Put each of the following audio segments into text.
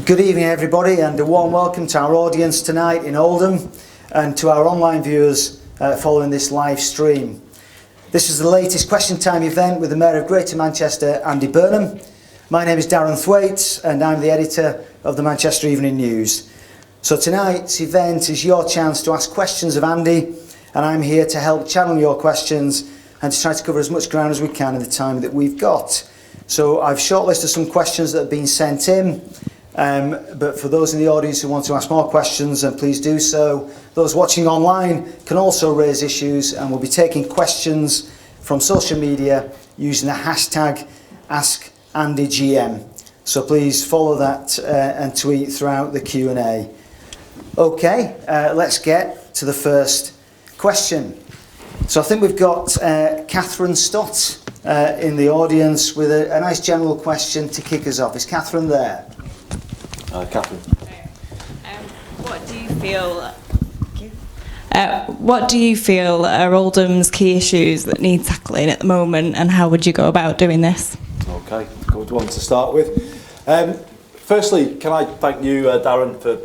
Good evening everybody, and a warm welcome to our audience tonight in Oldham and to our online viewers following this live stream. This is the latest Question Time event with the Mayor of Greater Manchester, Andy Burnham. My name is Darren Thwaites and I'm the editor of the Manchester Evening News. So tonight's event is your chance to ask questions of Andy, and I'm here to help channel your questions and to try to cover as much ground as we can in the time that we've got. So I've shortlisted some questions that have been sent in. But for those in the audience who want to ask more questions, then please do so. Those watching online can also raise issues, and we'll be taking questions from social media using the hashtag AskAndyGM. So please follow that and tweet throughout the Q&A. Okay, let's get to the first question. So I think we've got Catherine Stott in the audience with a nice general question to kick us off. Is Catherine there? Catherine. What do you feel are Oldham's key issues that need tackling at the moment, and how would you go about doing this? Okay, good one to start with. Firstly, can I thank you, Darren, for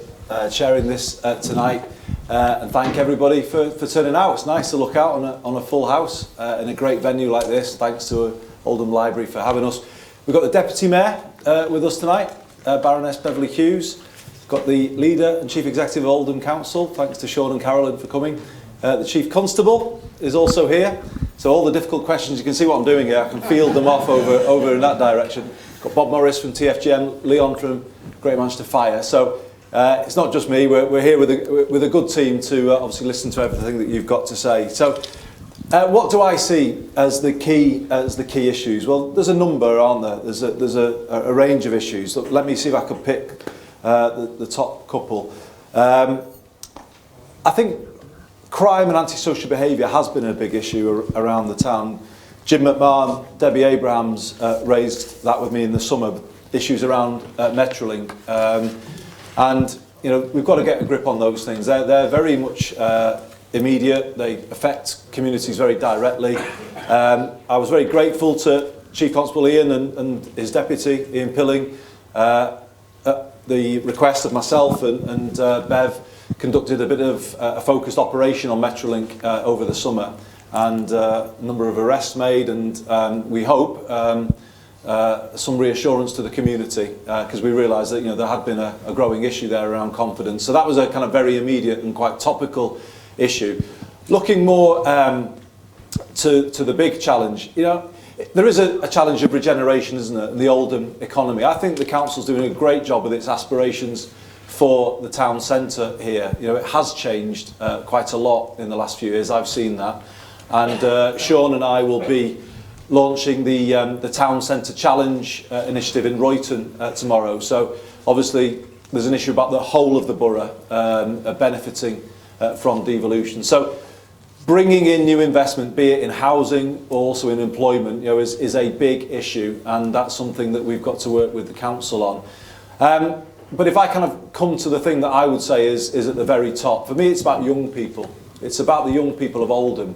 sharing this tonight, and thank everybody for turning out. It's nice to look out on a full house in a great venue like this. Thanks to Oldham Library for having us. We've got the Deputy Mayor with us tonight, Baroness Beverly Hughes. Got the leader and chief executive of Oldham Council. Thanks to Sean and Carolyn for coming. The chief constable is also here. So all the difficult questions, you can see what I'm doing here. I can field them off over in that direction. Got Bob Morris from TFGM, Leon from Greater Manchester Fire. So it's not just me. We're here with a good team to obviously listen to everything that you've got to say. So what do I see as the key issues? Well, there's a number, aren't there? There's a range of issues. So let me see if I can pick the top couple. I think crime and antisocial behaviour has been a big issue around the town. Jim McMahon, Debbie Abrahams raised that with me in the summer. Issues around Metrolink, and you know, we've got to get a grip on those things. They're very much immediate. They affect communities very directly. I was very grateful to Chief Constable Ian and his deputy Ian Pilling. At the request of myself and Bev, conducted a bit of a focused operation on Metrolink over the summer, and a number of arrests made, and we hope some reassurance to the community, because we realised that there had been a growing issue there around confidence. So that was a kind of very immediate and quite topical issue. Looking more to the big challenge, there is a challenge of regeneration, isn't it, in the Oldham economy. I think the council's doing a great job with its aspirations for the town centre here. It has changed quite a lot in the last few years. I've seen that, and Sean and I will be launching the Town Centre Challenge initiative in Royton tomorrow. So obviously there's an issue about the whole of the borough benefiting from devolution. So bringing in new investment, be it in housing or also in employment, is a big issue, and that's something that we've got to work with the council on. But if I kind of come to the thing that I would say is at the very top, for me it's about young people. It's about the young people of Oldham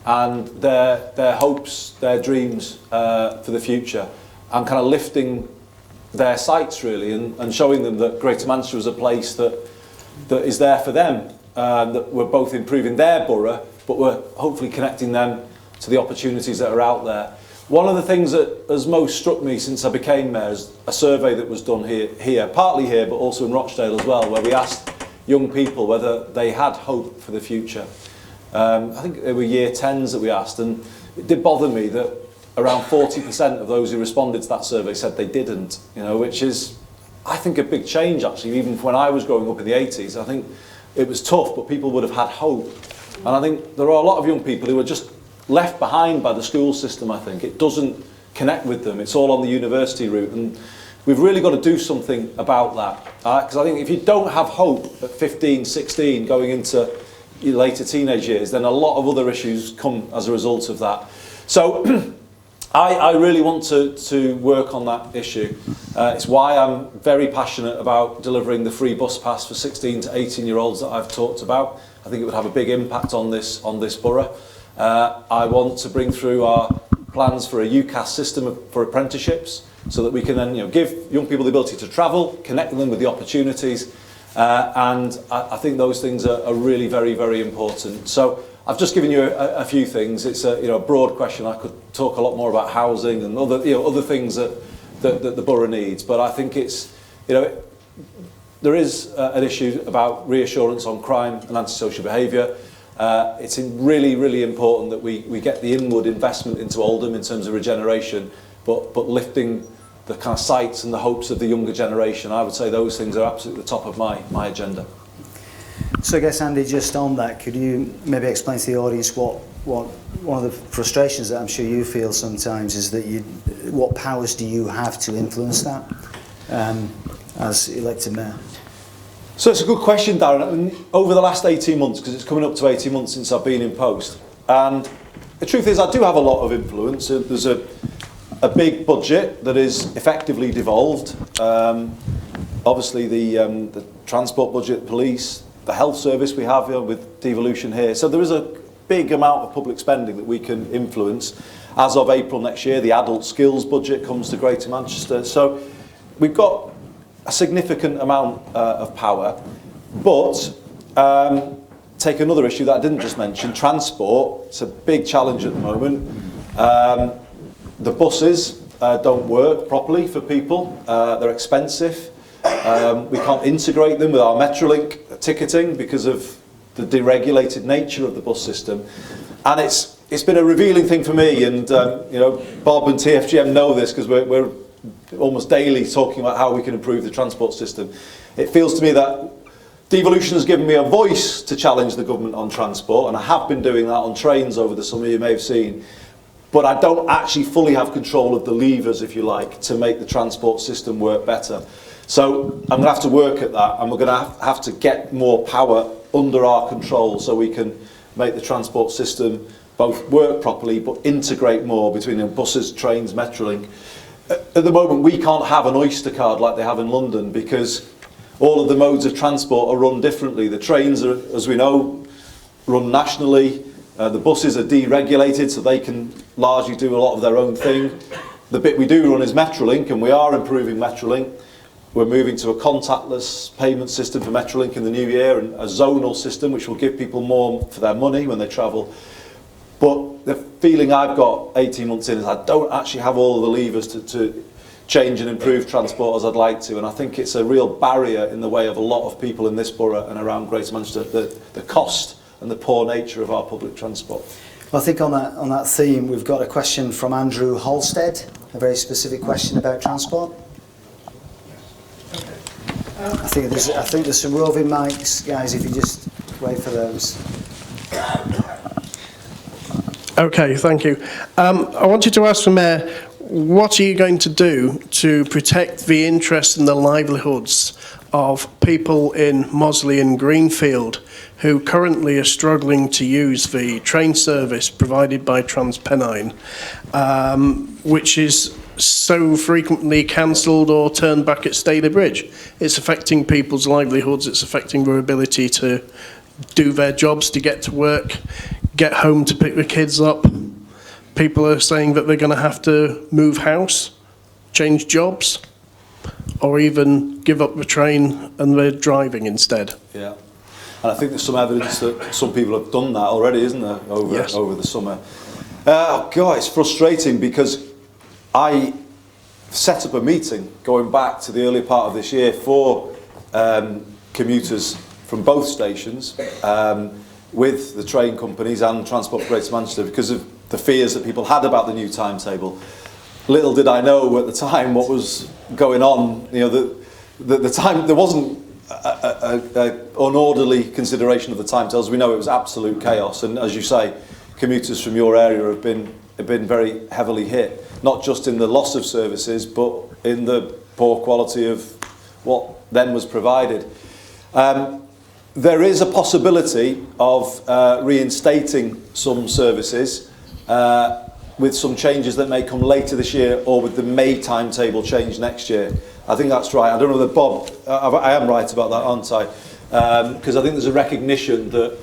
and their hopes, their dreams for the future, and kind of lifting their sights really, and showing them that Greater Manchester is a place that is there for them, that we're both improving their borough, but we're hopefully connecting them to the opportunities that are out there. One of the things that has most struck me since I became mayor is a survey that was done here, partly here, but also in Rochdale as well, where we asked young people whether they had hope for the future. I think they were year 10s that we asked, and it did bother me that around 40% of those who responded to that survey said they didn't, which is, I think, a big change actually. Even when I was growing up in the 80s, I think it was tough, but people would have had hope. And I think there are a lot of young people who are just left behind by the school system. I think it doesn't connect with them. It's all on the university route, and we've really got to do something about that. Because I think if you don't have hope at 15, 16, going into your later teenage years, then a lot of other issues come as a result of that. So I really want to work on that issue. It's why I'm very passionate about delivering the free bus pass for 16 to 18-year-olds that I've talked about. I think it would have a big impact on this borough. I want to bring through our plans for a UCAS system for apprenticeships, so that we can then give young people the ability to travel, connect them with the opportunities, and I think those things are really very, very important. So I've just given you a few things. It's a broad question. I could talk a lot more about housing and other things that the borough needs, but I think it's there is an issue about reassurance on crime and antisocial behaviour. It's really, really important that we get the inward investment into Oldham in terms of regeneration, but lifting the kind of sights and the hopes of the younger generation. I would say those things are absolutely the top of my agenda. So I guess, Andy, just on that, could you maybe explain to the audience what one of the frustrations that I'm sure you feel sometimes is that what powers do you have to influence that as elected mayor? So it's a good question, Darren. I mean, over the last 18 months, because it's coming up to 18 months since I've been in post, and the truth is I do have a lot of influence. There's a big budget that is effectively devolved. Obviously the transport budget, police, the health service we have with devolution here. So there is a big amount of public spending that we can influence. As of April next year, the adult skills budget comes to Greater Manchester. So we've got a significant amount of power. But take another issue that I didn't just mention, transport. It's a big challenge at the moment. The buses don't work properly for people. They're expensive. We can't integrate them with our Metrolink ticketing because of the deregulated nature of the bus system. And it's been a revealing thing for me, and Bob and TFGM know this because we're almost daily talking about how we can improve the transport system. It feels to me that devolution has given me a voice to challenge the government on transport, and I have been doing that on trains over the summer, you may have seen. But I don't actually fully have control of the levers, if you like, to make the transport system work better. So I'm going to have to work at that, and we're going to have to get more power under our control so we can make the transport system both work properly but integrate more between buses, trains, Metrolink. At the moment, we can't have an Oyster card like they have in London because all of the modes of transport are run differently. The trains are, as we know, run nationally. The buses are deregulated, so they can largely do a lot of their own thing. The bit we do run is Metrolink, and we are improving Metrolink. We're moving to a contactless payment system for Metrolink in the new year, and a zonal system which will give people more for their money when they travel. But the feeling I've got 18 months in is I don't actually have all the levers to change and improve transport as I'd like to, and I think it's a real barrier in the way of a lot of people in this borough and around Greater Manchester, the cost and the poor nature of our public transport. Well, I think on that theme, we've got a question from Andrew Halstead, a very specific question about transport. I think there's some roving mics, guys, if you just wait for those. Okay, thank you. I wanted to ask the Mayor, what are you going to do to protect the interests and the livelihoods of people in Mosley and Greenfield who currently are struggling to use the train service provided by TransPennine, which is so frequently cancelled or turned back at Staley Bridge? It's affecting people's livelihoods, it's affecting their ability to do their jobs, to get to work, get home to pick the kids up. People are saying that they're going to have to move house, change jobs, or even give up the train and they're driving instead. Yeah, and I think there's some evidence that some people have done that already, isn't there, over the summer. God, it's frustrating because I set up a meeting going back to the early part of this year for commuters from both stations with the train companies and Transport for Greater Manchester because of the fears that people had about the new timetable. Little did I know at the time what was going on. The time there wasn't an unorderly consideration of the timetables. We know it was absolute chaos, and as you say, commuters from your area have been very heavily hit, not just in the loss of services, but in the poor quality of what then was provided. There is a possibility of reinstating some services with some changes that may come later this year or with the May timetable change next year. I think that's right. I don't know whether Bob, I am right about that, aren't I? Because I think there's a recognition that,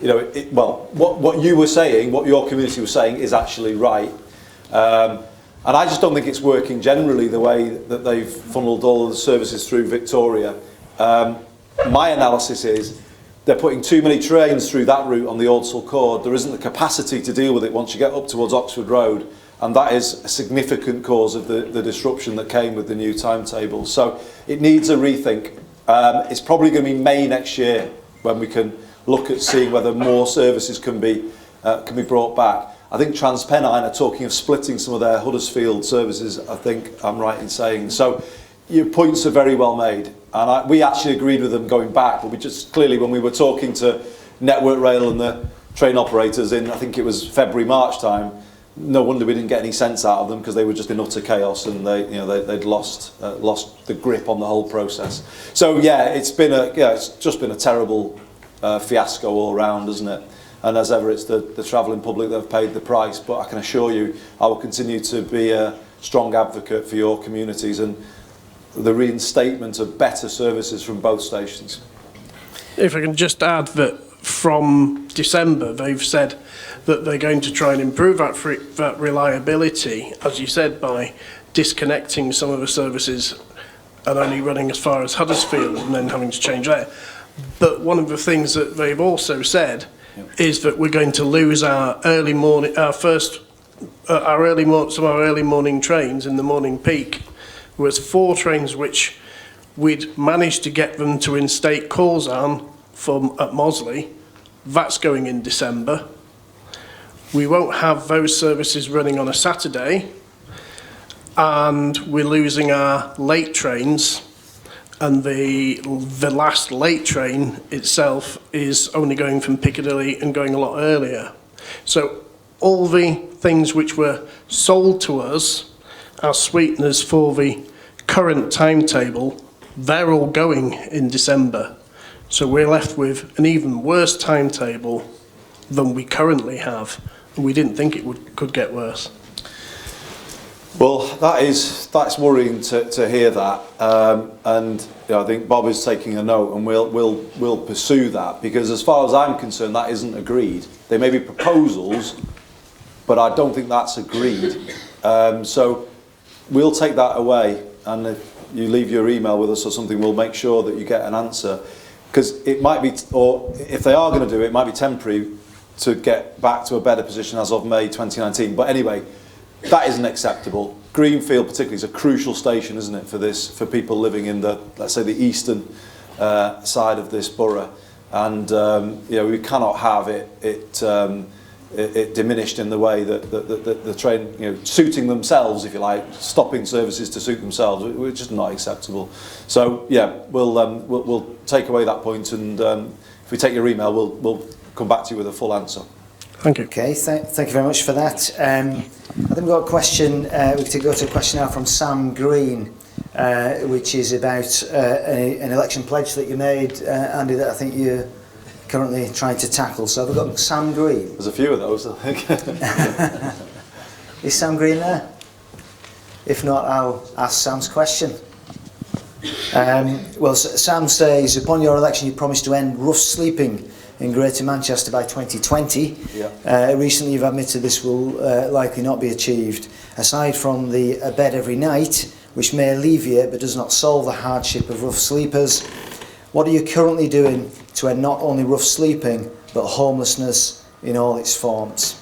what you were saying, what your community was saying is actually right. And I just don't think it's working generally the way that they've funneled all of the services through Victoria. My analysis is they're putting too many trains through that route on the Ordsall Chord. There isn't the capacity to deal with it once you get up towards Oxford Road, and that is a significant cause of the disruption that came with the new timetable. So it needs a rethink. It's probably going to be May next year when we can look at seeing whether more services can be brought back. I think TransPennine are talking of splitting some of their Huddersfield services, I think I'm right in saying. So your points are very well made. And we actually agreed with them going back, but we just clearly, when we were talking to Network Rail and the train operators in, I think it was February, March time, no wonder we didn't get any sense out of them, because they were just in utter chaos, and they'd lost the grip on the whole process. So yeah, it's just been a terrible fiasco all round, isn't it? And as ever, it's the travelling public that have paid the price. But I can assure you, I will continue to be a strong advocate for your communities and the reinstatement of better services from both stations. If I can just add that from December, they've said that they're going to try and improve that reliability, as you said, by disconnecting some of the services and only running as far as Huddersfield and then having to change there. But one of the things that they've also said is that we're going to lose our early morning, some of our early morning trains in the morning peak. There was 4 trains which we'd managed to get them to instate calls on at Mosley. That's going in December. We won't have those services running on a Saturday, and we're losing our late trains. And the last late train itself is only going from Piccadilly and going a lot earlier. So all the things which were sold to us as sweeteners for the current timetable, they're all going in December. So we're left with an even worse timetable than we currently have. And we didn't think it could get worse. Well, that's worrying to hear that, and I think Bob is taking a note, and we'll pursue that, because as far as I'm concerned, that isn't agreed. There may be proposals, but I don't think that's agreed. So we'll take that away, and if you leave your email with us or something, we'll make sure that you get an answer, because it might be, or if they are going to do it, it might be temporary to get back to a better position as of May 2019. But anyway, that isn't acceptable. Greenfield particularly is a crucial station, isn't it, for people living in the, let's say, the eastern side of this borough, and we cannot have it diminished in the way that the train, suiting themselves, if you like, stopping services to suit themselves, which is not acceptable. So yeah, we'll take away that point, and if we take your email, we'll come back to you with a full answer. Thank you. Okay, thank you very much for that. I think we've got a question, we could go to a question now from Sam Green, which is about an election pledge that you made, Andy, that I think you're currently trying to tackle. So have we got Sam Green? There's a few of those, I think. Is Sam Green there? If not, I'll ask Sam's question. Well, Sam says, upon your election you promised to end rough sleeping in Greater Manchester by 2020. Yeah. Recently you've admitted this will likely not be achieved. Aside from the bed every night, which may alleviate but does not solve the hardship of rough sleepers, what are you currently doing to end not only rough sleeping but homelessness in all its forms?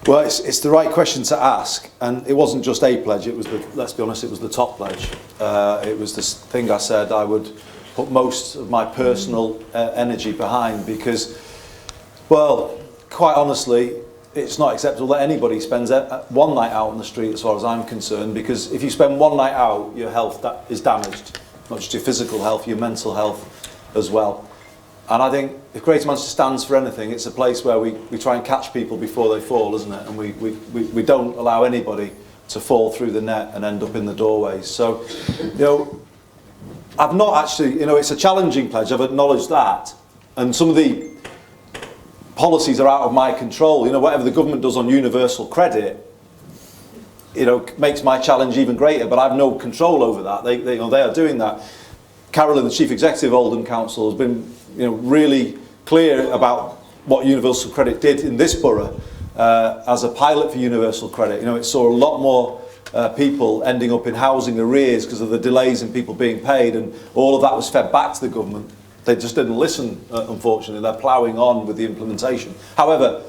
Well, it's the right question to ask, and it wasn't just a pledge, it was let's be honest, it was the top pledge. It was this thing I said I would put most of my personal energy behind, because, well, quite honestly, it's not acceptable that anybody spends one night out on the street, as far as I'm concerned, because if you spend one night out, your health is damaged, not just your physical health, your mental health as well. And I think if Greater Manchester stands for anything, it's a place where we try and catch people before they fall, isn't it? And we don't allow anybody to fall through the net and end up in the doorways. So, I've not actually, it's a challenging pledge, I've acknowledged that. And some of the policies are out of my control. Whatever the government does on universal credit, makes my challenge even greater, but I have no control over that. They are doing that. Carolyn, the Chief Executive of Oldham Council, has been really clear about what universal credit did in this borough as a pilot for universal credit. It saw a lot more people ending up in housing arrears because of the delays in people being paid, and all of that was fed back to the government. They just didn't listen, unfortunately. They're ploughing on with the implementation. However,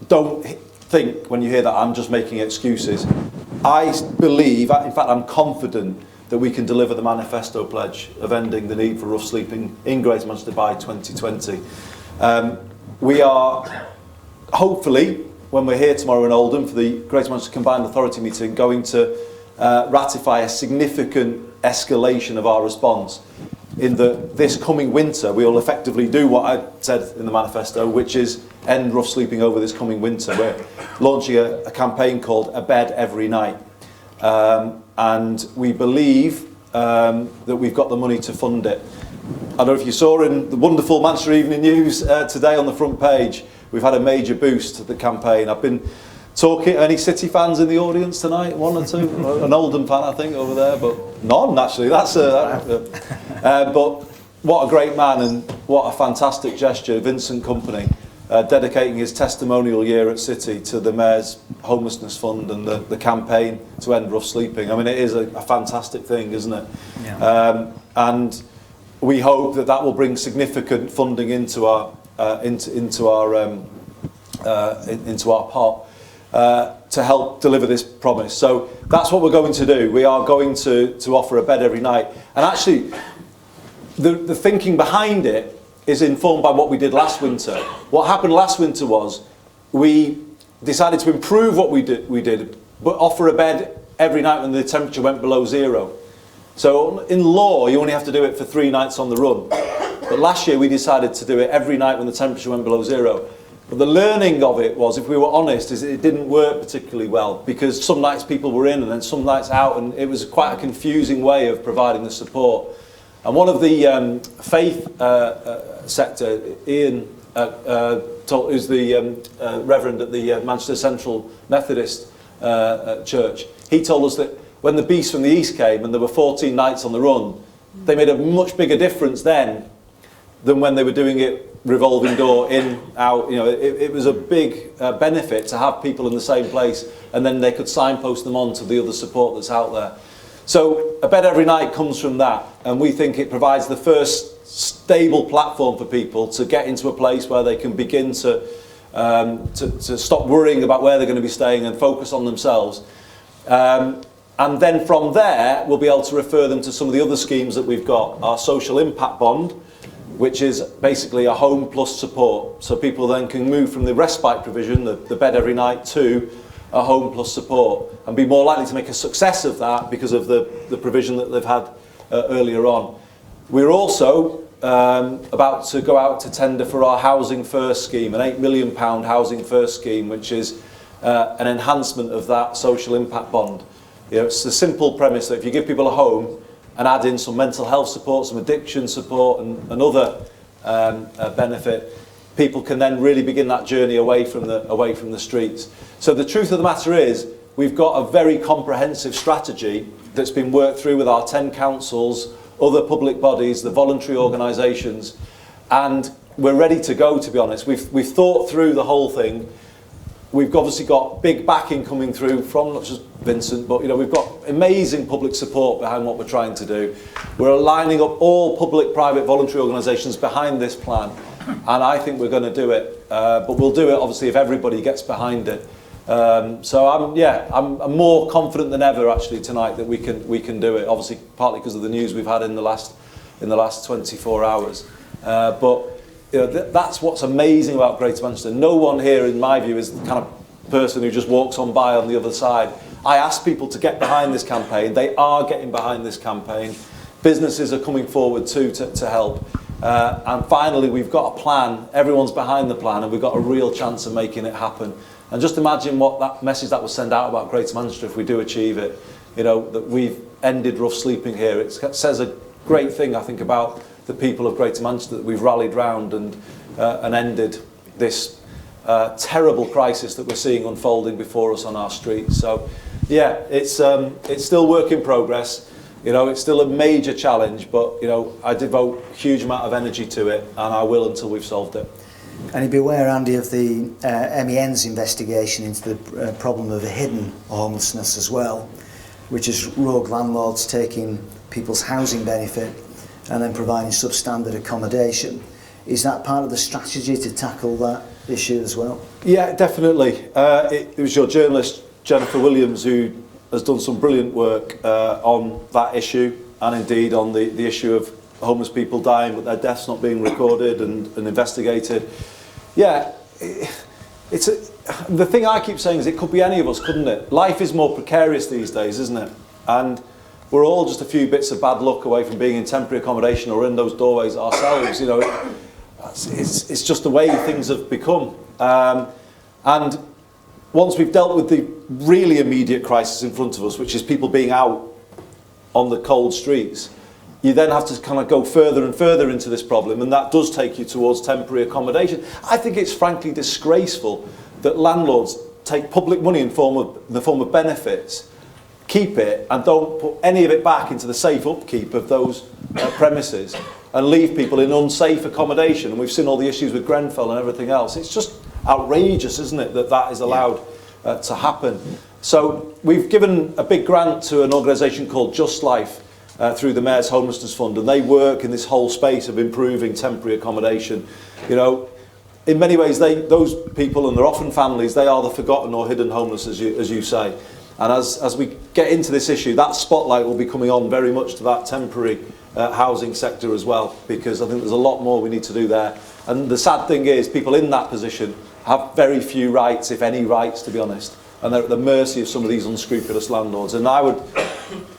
don't think when you hear that I'm just making excuses. I believe, in fact I'm confident, that we can deliver the manifesto pledge of ending the need for rough sleeping in Greater Manchester by 2020. We are, hopefully, when we're here tomorrow in Oldham for the Greater Manchester Combined Authority meeting, going to ratify a significant escalation of our response. In this coming winter, we will effectively do what I said in the manifesto, which is end rough sleeping over this coming winter. We're launching a campaign called A Bed Every Night. And we believe that we've got the money to fund it. I don't know if you saw in the wonderful Manchester Evening News today on the front page, we've had a major boost to the campaign. I've been talking, any City fans in the audience tonight? One or two? An Oldham fan, I think, over there, but none, actually. But what a great man and what a fantastic gesture, Vincent Company, dedicating his testimonial year at City to the Mayor's Homelessness Fund and the campaign to end rough sleeping. I mean, it is a fantastic thing, isn't it? Yeah. And we hope that will bring significant funding into our pot to help deliver this promise. So that's what we're going to do. We are going to offer a bed every night. And actually, the thinking behind it is informed by what we did last winter. What happened last winter was we decided to improve what we did, but offer a bed every night when the temperature went below zero. So in law, you only have to do it for 3 nights on the run. But last year we decided to do it every night when the temperature went below zero. But the learning of it was, if we were honest, is it didn't work particularly well, because some nights people were in and then some nights out, and it was quite a confusing way of providing the support. And one of the faith sector, Ian, who's the Reverend at the Manchester Central Methodist Church, he told us that when the beast from the east came and there were 14 nights on the run, they made a much bigger difference then than when they were doing it revolving door, in, out. You know, it was a big benefit to have people in the same place, and then they could signpost them on to the other support that's out there. So a bed every night comes from that, and we think it provides the first stable platform for people to get into a place where they can begin to stop worrying about where they're going to be staying and focus on themselves. And then from there, we'll be able to refer them to some of the other schemes that we've got. Our social impact bond, which is basically a home plus support. So people then can move from the respite provision, the bed every night, to a home plus support, and be more likely to make a success of that because of the provision that they've had earlier on. We're also about to go out to tender for our Housing First scheme, an £8 million Housing First scheme, which is an enhancement of that social impact bond. You know, it's the simple premise that if you give people a home and add in some mental health support, some addiction support, and other benefit, people can then really begin that journey away from the streets. So the truth of the matter is, we've got a very comprehensive strategy that's been worked through with our 10 councils, other public bodies, the voluntary organisations, and we're ready to go, to be honest. We've thought through the whole thing. We've obviously got big backing coming through from not just Vincent, but we've got amazing public support behind what we're trying to do. We're lining up all public, private, voluntary organisations behind this plan, and I think we're going to do it. But we'll do it obviously if everybody gets behind it. So I'm more confident than ever actually tonight that we can do it. Obviously, partly because of the news we've had in the last 24 hours. But that's what's amazing about Greater Manchester. No one here, in my view, is the kind of person who just walks on by on the other side. I ask people to get behind this campaign. They are getting behind this campaign. Businesses are coming forward too to help. And finally, we've got a plan. Everyone's behind the plan, and we've got a real chance of making it happen. And just imagine what that message that will send out about Greater Manchester if we do achieve it. That we've ended rough sleeping here. It says a great thing, I think, about the people of Greater Manchester, that we've rallied round and ended this terrible crisis that we're seeing unfolding before us on our streets. So, yeah, it's still work in progress. It's still a major challenge, but I devote a huge amount of energy to it, and I will until we've solved it. And you'd be aware, Andy, of the MEN's investigation into the problem of hidden homelessness as well. which is rogue landlords taking people's housing benefit and then providing substandard accommodation. Is that part of the strategy to tackle that issue as well? Yeah, definitely. It was your journalist, Jennifer Williams, who has done some brilliant work on that issue, and indeed on the issue of homeless people dying but their deaths not being recorded and investigated. Yeah, the thing I keep saying is it could be any of us, couldn't it? Life is more precarious these days, isn't it? And we're all just a few bits of bad luck away from being in temporary accommodation or in those doorways ourselves. You know, it's just the way things have become. And once we've dealt with the really immediate crisis in front of us, which is people being out on the cold streets, you then have to kind of go further and further into this problem, and that does take you towards temporary accommodation. I think it's frankly disgraceful that landlords take public money in the form of benefits, keep it, and don't put any of it back into the safe upkeep of those premises, and leave people in unsafe accommodation. And we've seen all the issues with Grenfell and everything else. It's just outrageous, isn't it, that is allowed to happen. So we've given a big grant to an organisation called Just Life through the Mayor's Homelessness Fund, and they work in this whole space of improving temporary accommodation. You know, in many ways, those people, and they're often families, they are the forgotten or hidden homeless, as you say. And as we get into this issue, that spotlight will be coming on very much to that temporary housing sector as well, because I think there's a lot more we need to do there. And the sad thing is, people in that position have very few rights, if any rights, to be honest. And they're at the mercy of some of these unscrupulous landlords. And I would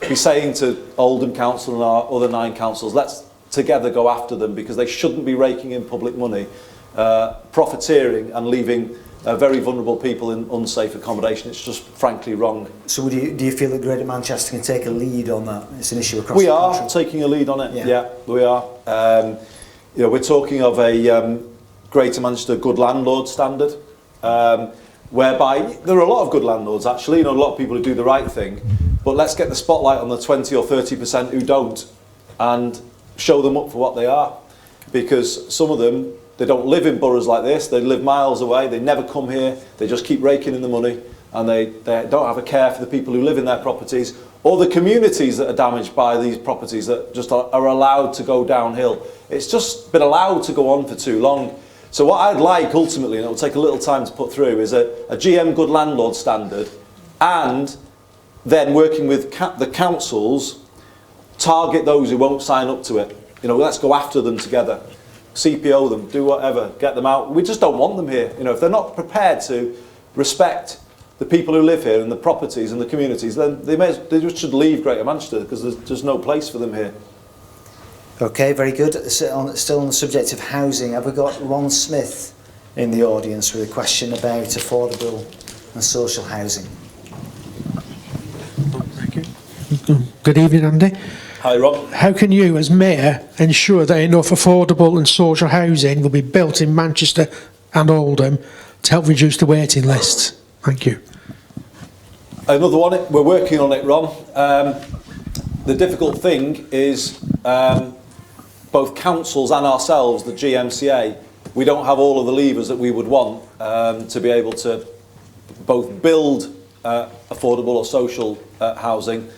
be saying to Oldham Council and our other 9 councils, let's together go after them, because they shouldn't be raking in public money, profiteering and leaving very vulnerable people in unsafe accommodation. It's just frankly wrong. So do you feel that Greater Manchester can take a lead on that? It's an issue across the country. We are taking a lead on it, yeah we are. You know, we're talking of a Greater Manchester good landlord standard, whereby there are a lot of good landlords actually, you know, a lot of people who do the right thing, but let's get the spotlight on the 20 or 30% who don't and show them up for what they are, because some of them, they don't live in boroughs like this, they live miles away, they never come here, they just keep raking in the money, and they don't have a care for the people who live in their properties or the communities that are damaged by these properties that just are allowed to go downhill. It's just been allowed to go on for too long. So what I'd like ultimately, and it'll take a little time to put through, is a GM good landlord standard, and then working with the councils, target those who won't sign up to it. You know, let's go after them together. CPO them, do whatever, get them out. We just don't want them here. You know, if they're not prepared to respect the people who live here and the properties and the communities, then they just should leave Greater Manchester, because there's no place for them here. Okay, very good. Still on the subject of housing, have we got Ron Smith in the audience with a question about affordable and social housing? Thank you. Good evening, Andy. Hi, Rob. How can you, as Mayor, ensure that enough affordable and social housing will be built in Manchester and Oldham to help reduce the waiting lists? Thank you. Another one, we're working on it, Ron. The difficult thing is both councils and ourselves, the GMCA, we don't have all of the levers that we would want to be able to both build affordable or social housing,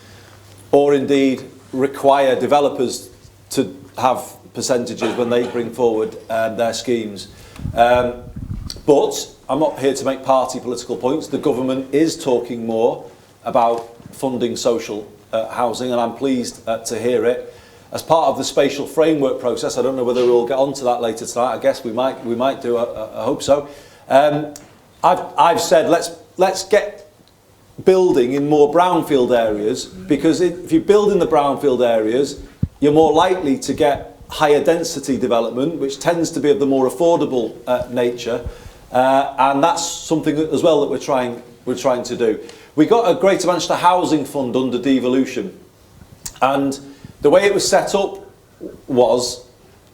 or indeed require developers to have percentages when they bring forward their schemes. But I'm not here to make party political points. The government is talking more about funding social housing, and I'm pleased to hear it. As part of the spatial framework process, I don't know whether we'll get onto that later tonight. I guess we might do. I hope so. I've said let's get building in more brownfield areas, because if you build in the brownfield areas, you're more likely to get higher density development, which tends to be of the more affordable nature, and that's something as well that we're trying to do. We got a Greater Manchester Housing Fund under devolution, and the way it was set up was,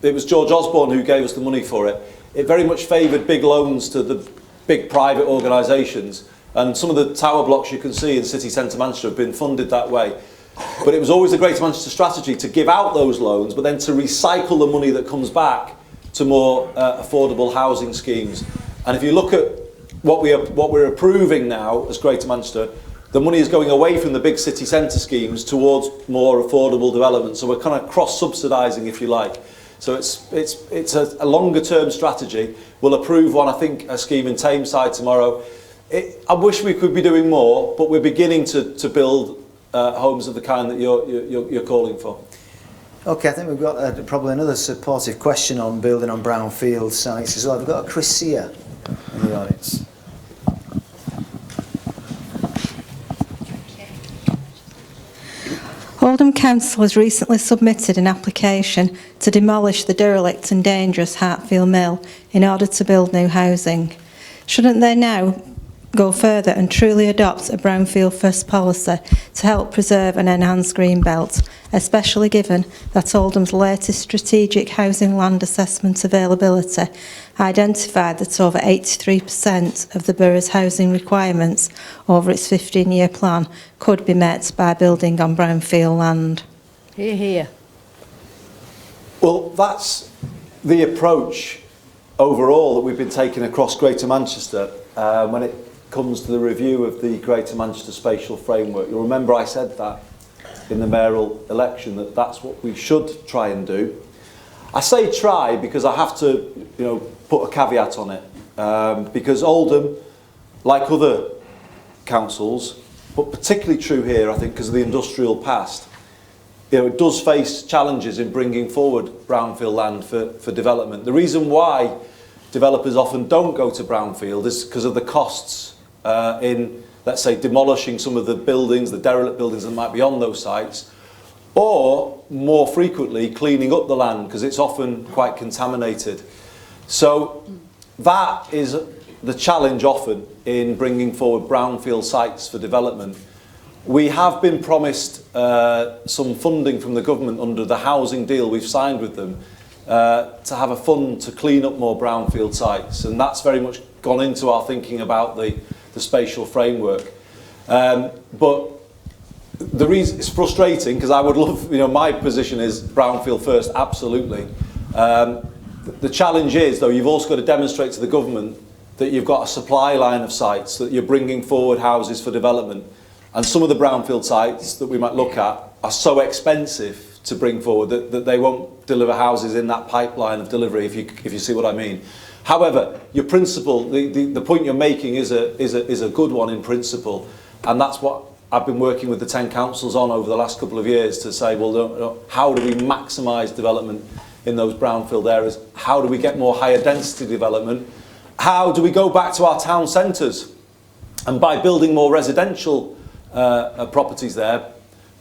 it was George Osborne who gave us the money for it. It very much favoured big loans to the big private organisations, and some of the tower blocks you can see in city centre Manchester have been funded that way. But it was always the Greater Manchester strategy to give out those loans, but then to recycle the money that comes back to more affordable housing schemes. And if you look at what we're approving now as Greater Manchester, the money is going away from the big city centre schemes towards more affordable development. So we're kind of cross-subsidising, if you like. So it's a longer-term strategy. We'll approve one, I think, a scheme in Tameside tomorrow. I wish we could be doing more, but we're beginning to build homes of the kind that you're calling for. Okay, I think we've got probably another supportive question on building on brownfield sites as well. We've got a Chris here in the audience. Oldham Council has recently submitted an application to demolish the derelict and dangerous Hartfield Mill in order to build new housing. Shouldn't they now go further and truly adopt a brownfield first policy to help preserve and enhance green belt, especially given that Oldham's latest strategic housing land assessment availability identified that over 83% of the borough's housing requirements over its 15-year plan could be met by building on brownfield land? Hear, hear. Well, that's the approach overall that we've been taking across Greater Manchester when it comes to the review of the Greater Manchester Spatial Framework. You'll remember I said that in the mayoral election, that that's what we should try and do. I say try because I have to, put a caveat on it, because Oldham, like other councils, but particularly true here, I think, because of the industrial past, it does face challenges in bringing forward brownfield land for development. The reason why developers often don't go to brownfield is because of the costs in, let's say, demolishing some of the buildings, the derelict buildings that might be on those sites, or more frequently cleaning up the land because it's often quite contaminated. So that is the challenge often in bringing forward brownfield sites for development. We have been promised some funding from the government under the housing deal we've signed with them to have a fund to clean up more brownfield sites, and that's very much gone into our thinking about the spatial framework. But the reason it's frustrating, because I would love, my position is brownfield first, absolutely. The challenge is, though, you've also got to demonstrate to the government that you've got a supply line of sites, that you're bringing forward houses for development. And some of the brownfield sites that we might look at are so expensive to bring forward that they won't deliver houses in that pipeline of delivery, if you see what I mean. However, your principle, the point you're making is a good one in principle, and that's what I've been working with the 10 councils on over the last couple of years to say, well, how do we maximise development in those brownfield areas? How do we get more higher density development? How do we go back to our town centres and by building more residential properties there,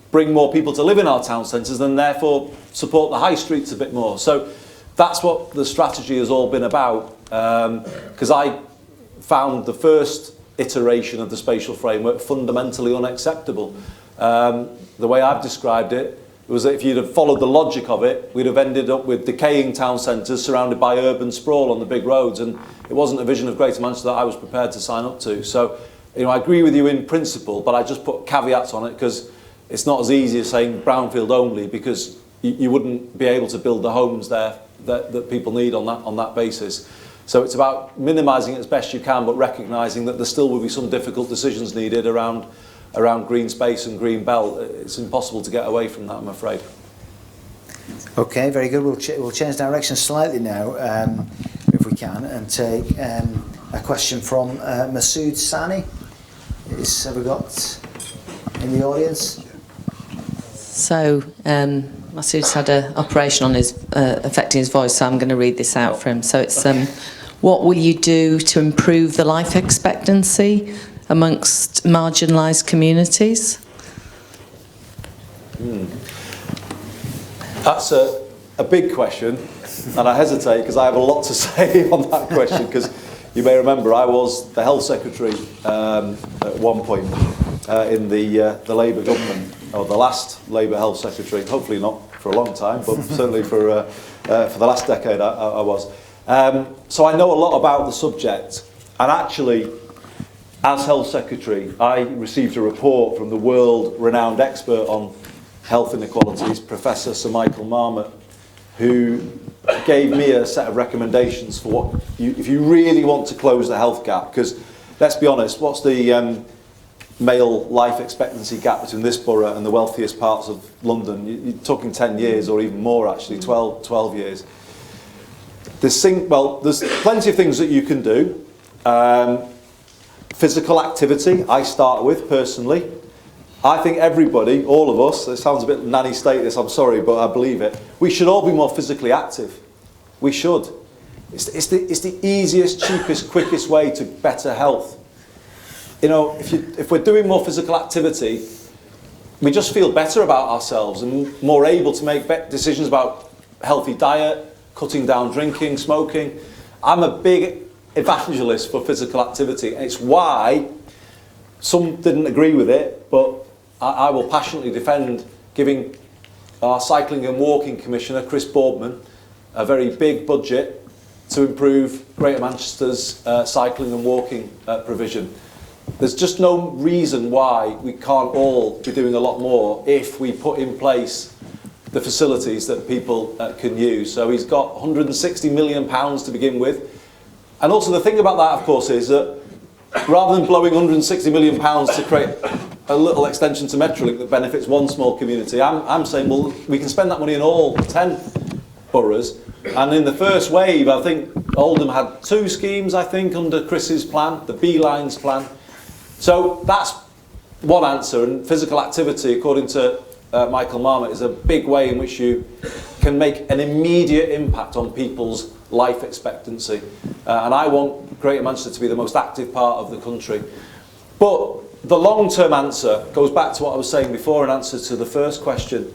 bring more people to live in our town centres and therefore support the high streets a bit more? So that's what the strategy has all been about, because I found the first iteration of the spatial framework fundamentally unacceptable. The way I've described it was that if you'd have followed the logic of it, we'd have ended up with decaying town centres surrounded by urban sprawl on the big roads, and it wasn't a vision of Greater Manchester that I was prepared to sign up to. So, I agree with you in principle, but I just put caveats on it because it's not as easy as saying brownfield only, because you wouldn't be able to build the homes there that people need on that basis. So it's about minimising it as best you can, but recognising that there still will be some difficult decisions needed around green space and green belt. It's impossible to get away from that, I'm afraid. Okay, very good. We'll change direction slightly now, if we can, and take a question from Masood Sani. Have we got in the audience? So, Masood's had an operation on his affecting his voice, so I'm going to read this out for him. So it's, what will you do to improve the life expectancy amongst marginalised communities? That's a big question, and I hesitate because I have a lot to say on that question, because you may remember I was the Health Secretary at one point in the Labour government, or the last Labour Health Secretary, hopefully not for a long time, but certainly for the last decade I was. So I know a lot about the subject, and actually, as Health Secretary, I received a report from the world-renowned expert on health inequalities, Professor Sir Michael Marmot, who gave me a set of recommendations for if you really want to close the health gap, because let's be honest, what's the male life expectancy gap between this borough and the wealthiest parts of London. You're talking 10 years or even more, actually, 12 years. There's plenty of things that you can do. Physical activity, I start with personally. I think everybody, all of us, it sounds a bit nanny state this, I'm sorry, but I believe it. We should all be more physically active. We should. It's the easiest, cheapest, quickest way to better health. You know, if we're doing more physical activity, we just feel better about ourselves and more able to make decisions about healthy diet, cutting down drinking, smoking. I'm a big evangelist for physical activity, and it's why some didn't agree with it, but I will passionately defend giving our Cycling and Walking Commissioner, Chris Boardman, a very big budget to improve Greater Manchester's cycling and walking provision. There's just no reason why we can't all be doing a lot more if we put in place the facilities that people can use. So he's got £160 million to begin with. And also the thing about that, of course, is that rather than blowing £160 million to create a little extension to Metrolink that benefits one small community, I'm saying, well, we can spend that money in all 10 boroughs. And in the first wave, I think Oldham had 2 schemes, I think, under Chris's plan, the B-Lines plan. So that's one answer, and physical activity, according to Michael Marmot, is a big way in which you can make an immediate impact on people's life expectancy. And I want Greater Manchester to be the most active part of the country. But the long-term answer goes back to what I was saying before in answer to the first question.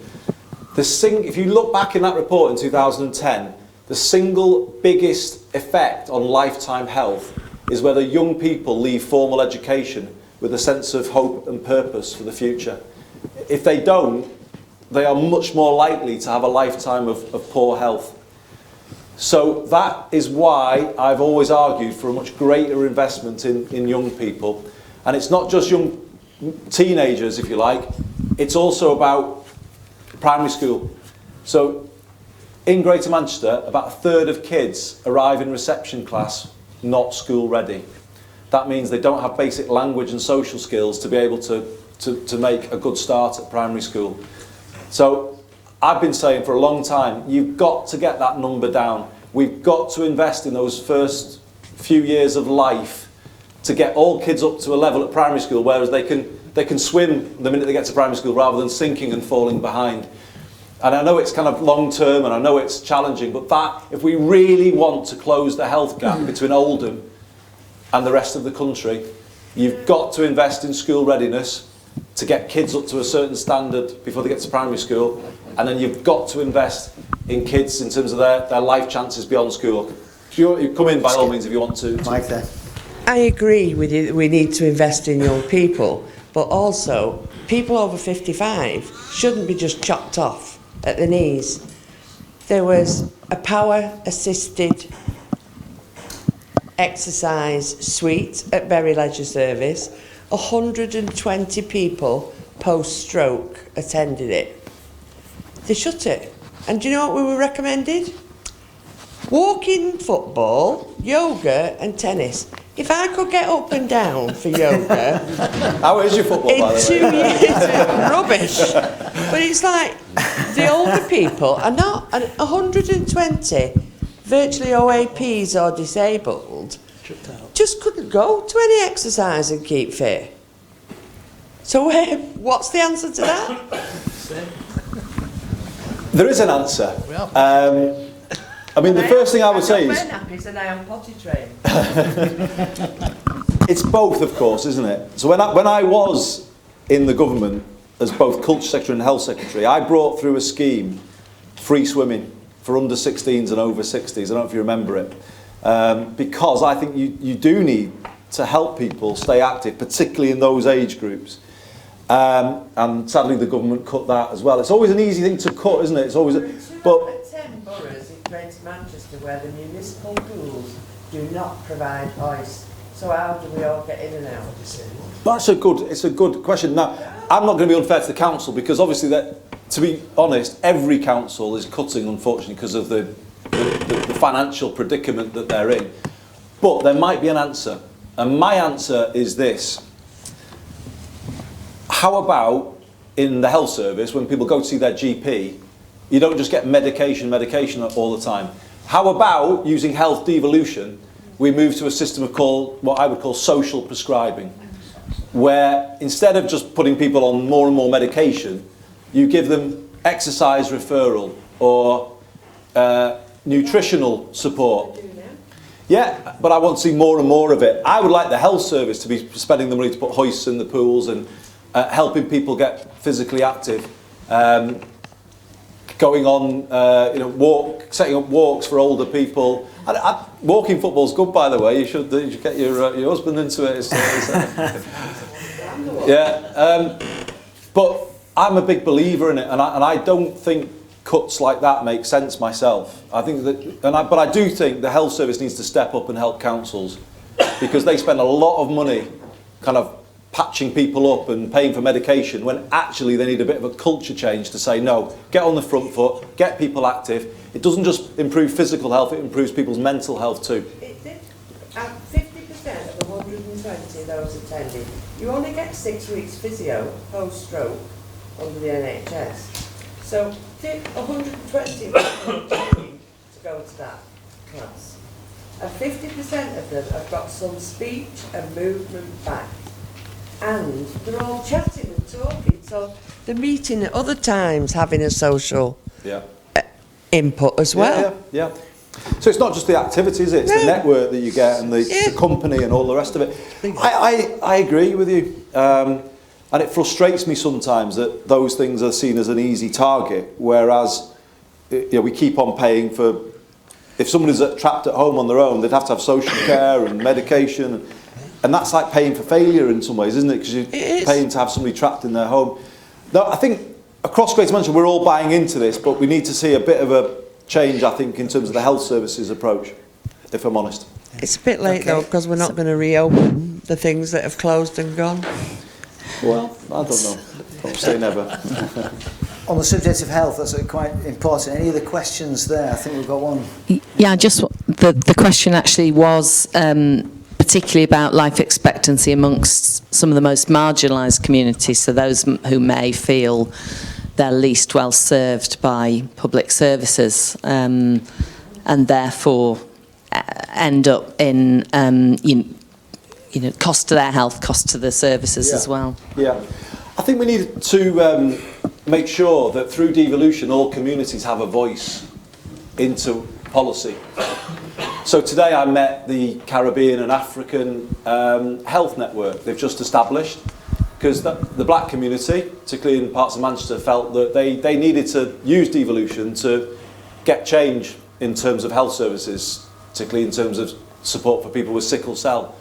If you look back in that report in 2010, the single biggest effect on lifetime health is whether young people leave formal education with a sense of hope and purpose for the future. If they don't, they are much more likely to have a lifetime of poor health. So that is why I've always argued for a much greater investment in young people. And it's not just young teenagers, if you like, it's also about primary school. So in Greater Manchester, about a third of kids arrive in reception class not school ready. That means they don't have basic language and social skills to be able to make a good start at primary school. So I've been saying for a long time, you've got to get that number down. We've got to invest in those first few years of life to get all kids up to a level at primary school, whereas they can swim the minute they get to primary school rather than sinking and falling behind. And I know it's kind of long term and I know it's challenging, but that, if we really want to close the health gap between Oldham and the rest of the country, you've got to invest in school readiness to get kids up to a certain standard before they get to primary school, and then you've got to invest in kids in terms of their life chances beyond school. You come in by all means if you want to. Mike there. I agree with you that we need to invest in young people, but also people over 55 shouldn't be just chopped off at the knees. There was a power-assisted exercise suite at Bury Leisure Service. 120 people post-stroke attended it. They shut it. And do you know what we were recommended? Walking, football, yoga and tennis. If I could get up and down for yoga... How is your football, by the way? In 2 years, rubbish. But it's like, the older people are not... And 120 virtually OAPs or disabled just couldn't go to any exercise and keep fit. So what's the answer to that? There is an answer. I mean, the first thing I would say is... and I am potty trained. It's both, of course, isn't it? So when I was in the government as both Culture Secretary and Health Secretary, I brought through a scheme, free swimming, for under 16s and over 60s. I don't know if you remember it. Because I think you do need to help people stay active, particularly in those age groups. And sadly, the government cut that as well. It's always an easy thing to cut, isn't it? It's always... But 10 boroughs in Greater Manchester where the municipal pools do not provide hoist. So how do we all get in and out? it's a good question. Now, I'm not going to be unfair to the council because obviously, to be honest, every council is cutting, unfortunately, because of the financial predicament that they're in. But there might be an answer. And my answer is this. how about in the health service, when people go to see their GP, you don't just get medication all the time. How about using health devolution, we move to a system of what I would call social prescribing, where instead of just putting people on more and more medication, you give them exercise referral or nutritional support. Yeah, but I want to see more and more of it. I would like the health service to be spending the money to put hoists in the pools and helping people get physically active. Going on, setting up walks for older people. Walking football's good, by the way. You should get your husband into it. Yeah, but I'm a big believer in it, and I don't think cuts like that make sense myself. I think that, but I do think the health service needs to step up and help councils, because they spend a lot of money, kind of patching people up and paying for medication, when actually they need a bit of a culture change to say, no, get on the front foot, get people active. It doesn't just improve physical health, it improves people's mental health too. It did. 50% of the 120 of those attending, you only get 6 weeks physio post-stroke under the NHS. So 120 people to go to that class. And 50% of them have got some speech and movement back. And they're all chatting and talking, so they're meeting at other times, having a social input as well. Yeah. So it's not just the activity, is it? It's the network that you get and the company and all the rest of it. I agree with you. And it frustrates me sometimes that those things are seen as an easy target, whereas we keep on paying for... If someone is trapped at home on their own, they'd have to have social care and medication. And that's like paying for failure in some ways, isn't it? Because you're paying to have somebody trapped in their home. No, I think across Greater Manchester we're all buying into this, but we need to see a bit of a change, I think, in terms of the health services approach, if I'm honest. It's a bit late though, because we're not going to reopen the things that have closed and gone. Well, I don't know. Don't say never. On the subject of health, that's quite important. Any other questions there? I think we've got one. Yeah, just the question actually was particularly about life expectancy amongst some of the most marginalised communities, so those who may feel they're least well served by public services, and therefore end up in cost to their health, cost to the services as well. Yeah, I think we need to make sure that through devolution all communities have a voice into policy. So today I met the Caribbean and African Health Network. They've just established, because the black community, particularly in parts of Manchester, felt that they needed to use devolution to get change in terms of health services, particularly in terms of support for people with sickle cell.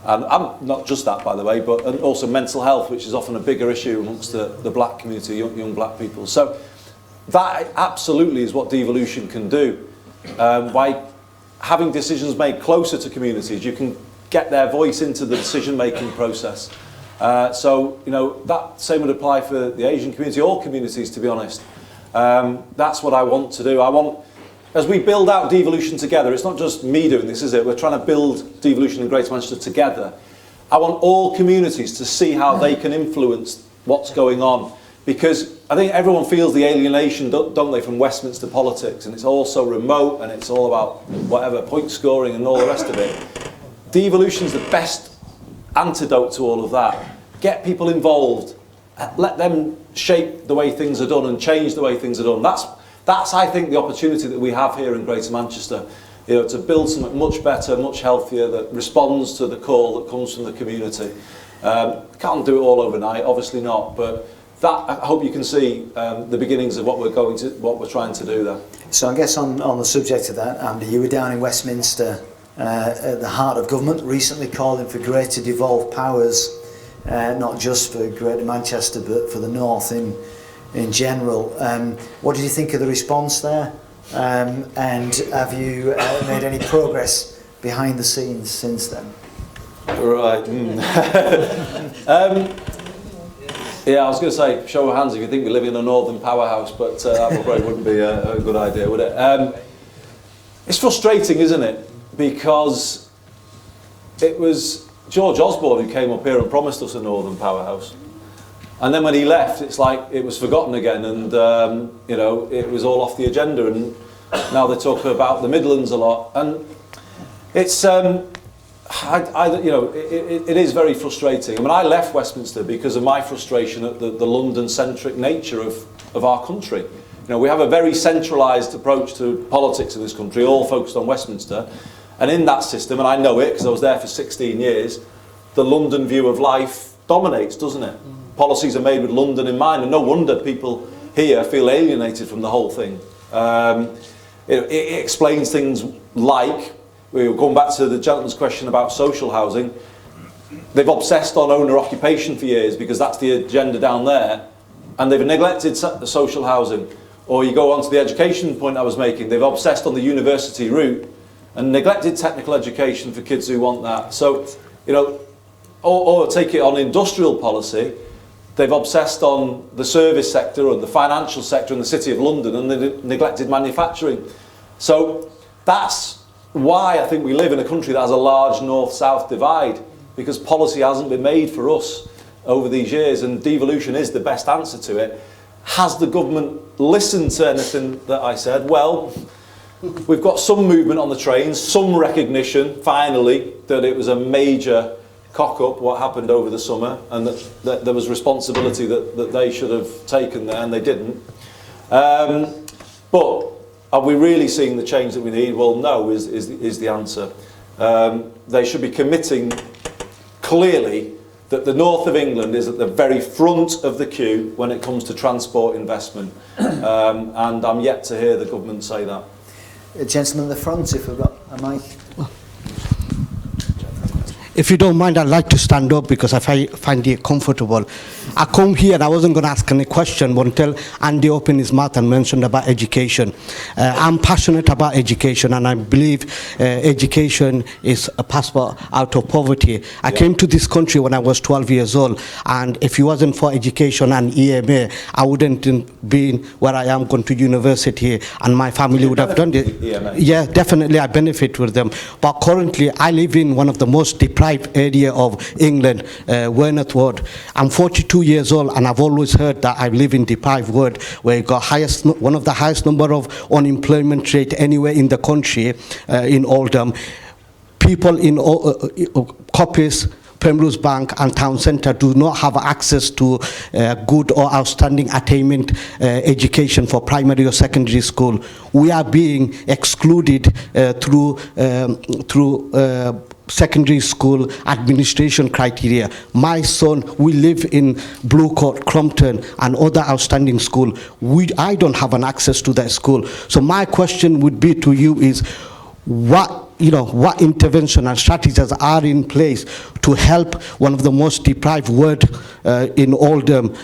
And I'm not just that, by the way, but and also mental health, which is often a bigger issue amongst the black community, young black people. So that absolutely is what devolution can do. By having decisions made closer to communities, you can get their voice into the decision-making process. So, that same would apply for the Asian community, all communities, to be honest. That's what I want to do. As we build out devolution together, it's not just me doing this, is it? We're trying to build devolution in Greater Manchester together. I want all communities to see how they can influence what's going on, because I think everyone feels the alienation, don't they, from Westminster politics, and it's all so remote and it's all about whatever, point scoring and all the rest of it. Devolution's the best antidote to all of that. Get people involved, let them shape the way things are done and change the way things are done. That's, I think, the opportunity that we have here in Greater Manchester, to build something much better, much healthier, that responds to the call that comes from the community. Can't do it all overnight, obviously not, but that, I hope you can see the beginnings of what we're trying to do there. So I guess on the subject of that, Andy, you were down in Westminster at the heart of government, recently calling for greater devolved powers, not just for Greater Manchester, but for the North in general. What did you think of the response there? And have you made any progress behind the scenes since then? Right. Yeah, I was going to say, show of hands if you think we live in a northern powerhouse, but that probably wouldn't be a good idea, would it? It's frustrating, isn't it? Because it was George Osborne who came up here and promised us a northern powerhouse. And then when he left, it's like it was forgotten again, and you know, it was all off the agenda. And now they talk about the Midlands a lot, and it's you know, it is very frustrating. I mean, I left Westminster because of my frustration at the London-centric nature of our country. You know, we have a very centralised approach to politics in this country, all focused on Westminster, and in that system, and I know it because I was there for 16 years, the London view of life dominates, doesn't it? Policies are made with London in mind, and no wonder people here feel alienated from the whole thing. It explains things like, we were going back to the gentleman's question about social housing, they've obsessed on owner occupation for years because that's the agenda down there, and they've neglected the social housing. Or you go on to the education point I was making, they've obsessed on the university route and neglected technical education for kids who want that. So, you know, or take it on industrial policy, they've obsessed on the service sector or the financial sector in the City of London, and they neglected manufacturing. So that's why I think we live in a country that has a large north-south divide, because policy hasn't been made for us over these years, and devolution is the best answer to it. Has the government listened to anything that I said? Well, we've got some movement on the trains, some recognition, finally, that it was a major cock-up what happened over the summer, and that there was responsibility that they should have taken there, and they didn't. But are we really seeing the change that we need? Well, no, is the answer. They should be committing clearly that the north of England is at the very front of the queue when it comes to transport investment, and I'm yet to hear the government say that. A gentleman at the front, if we've got a mic. If you don't mind, I'd like to stand up because I find it comfortable. I come here and I wasn't going to ask any question until Andy opened his mouth and mentioned about education. I'm passionate about education, and I believe education is a passport out of poverty. I came to this country when I was 12 years old, and if it wasn't for education and EMA, I wouldn't have been where I am, going to university, and my family would have done it. Yeah, definitely I benefit with them. But currently I live in one of the most deprived area of England, Werneth Ward. I'm 42 years old, and I've always heard that I live in deprived ward, where you got one of the highest number of unemployment rate anywhere in the country, in Oldham. People in Coppice, Primrose Bank and Town Centre do not have access to good or outstanding attainment education for primary or secondary school. We are being excluded through secondary school administration criteria. My son, we live in Blue Court, Crompton and other outstanding school. I don't have an access to that school. So my question would be to you is, what intervention and strategies are in place to help one of the most deprived ward in Oldham?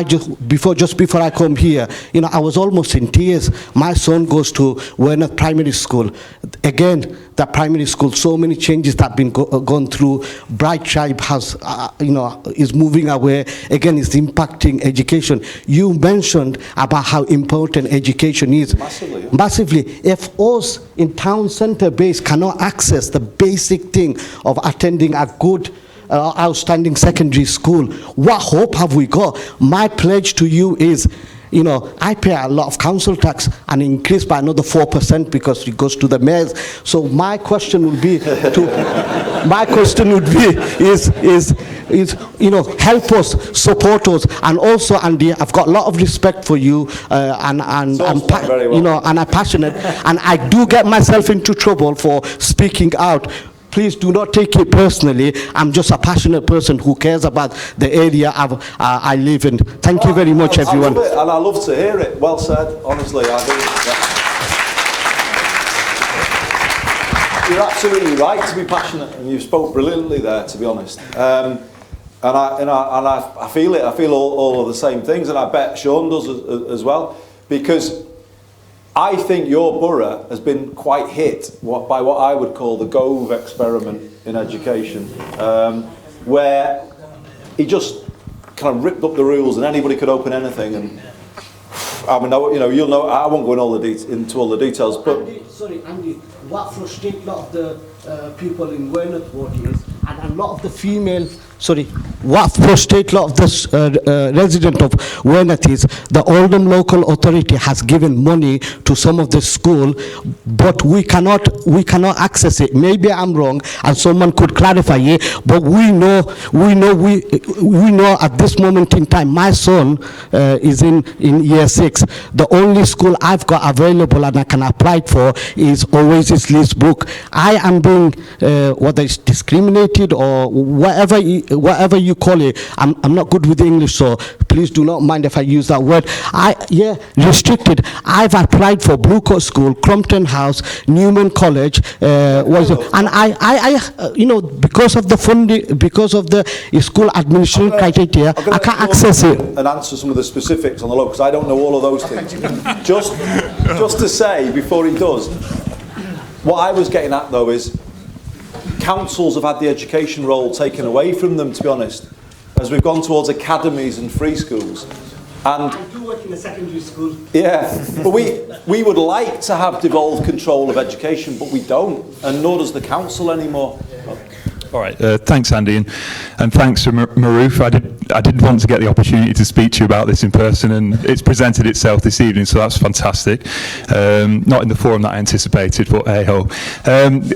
Just before I come here, I was almost in tears. My son goes to Werneth Primary School. Again, that primary school, so many changes that have been gone through. Bright Tribe has, is moving away. Again, it's impacting education. You mentioned about how important education is. Massively. Yeah. Massively. If us in town centre base cannot access the basic thing of attending a good outstanding secondary school, what hope have we got? My pledge to you is, I pay a lot of council tax and increase by another 4% because it goes to the mayors. So my question would be help us, support us, and also, Andy, I've got a lot of respect for you, and I'm passionate, and I do get myself into trouble for speaking out. Please do not take it personally. I'm just a passionate person who cares about the area I live in. Thank you very much, everyone. I love it, and I love to hear it. Well said, honestly. I think you're absolutely right to be passionate, and you spoke brilliantly there, to be honest. And I feel it. I feel all of the same things, and I bet Sean does as well, because I think your borough has been quite hit by what I would call the Gove experiment in education, where he just kind of ripped up the rules and anybody could open anything. And I mean, you'll know. I won't go into all the details, but Andy, what frustrates a lot of the people in Werneth Ward is, and a lot of the female what frustrates a lot of the resident of Weymouth is the Oldham local authority has given money to some of the school, but we cannot access it. Maybe I'm wrong, and someone could clarify it. But we know at this moment in time, my son is in year 6. The only school I've got available and I can apply for is Oasis Lisbrook. I am being whether it's discriminated or whatever you call it. I'm not good with English, so please do not mind if I use that word. Restricted. I've applied for Blue Coat School, Crompton House, Newman College, and I because of the funding, because of the school administration criteria, I can't access it. And answer some of the specifics on the law, because I don't know all of those things. Just to say before he does, what I was getting at though is councils have had the education role taken away from them, to be honest, as we've gone towards academies and free schools. And I do work in a secondary school. yeah, but we would like to have devolved control of education, but we don't, and nor does the council anymore. All right, thanks Andy, and thanks for Maroof. I did want to get the opportunity to speak to you about this in person, and it's presented itself this evening, so that's fantastic. Not in the forum that I anticipated, but hey-ho.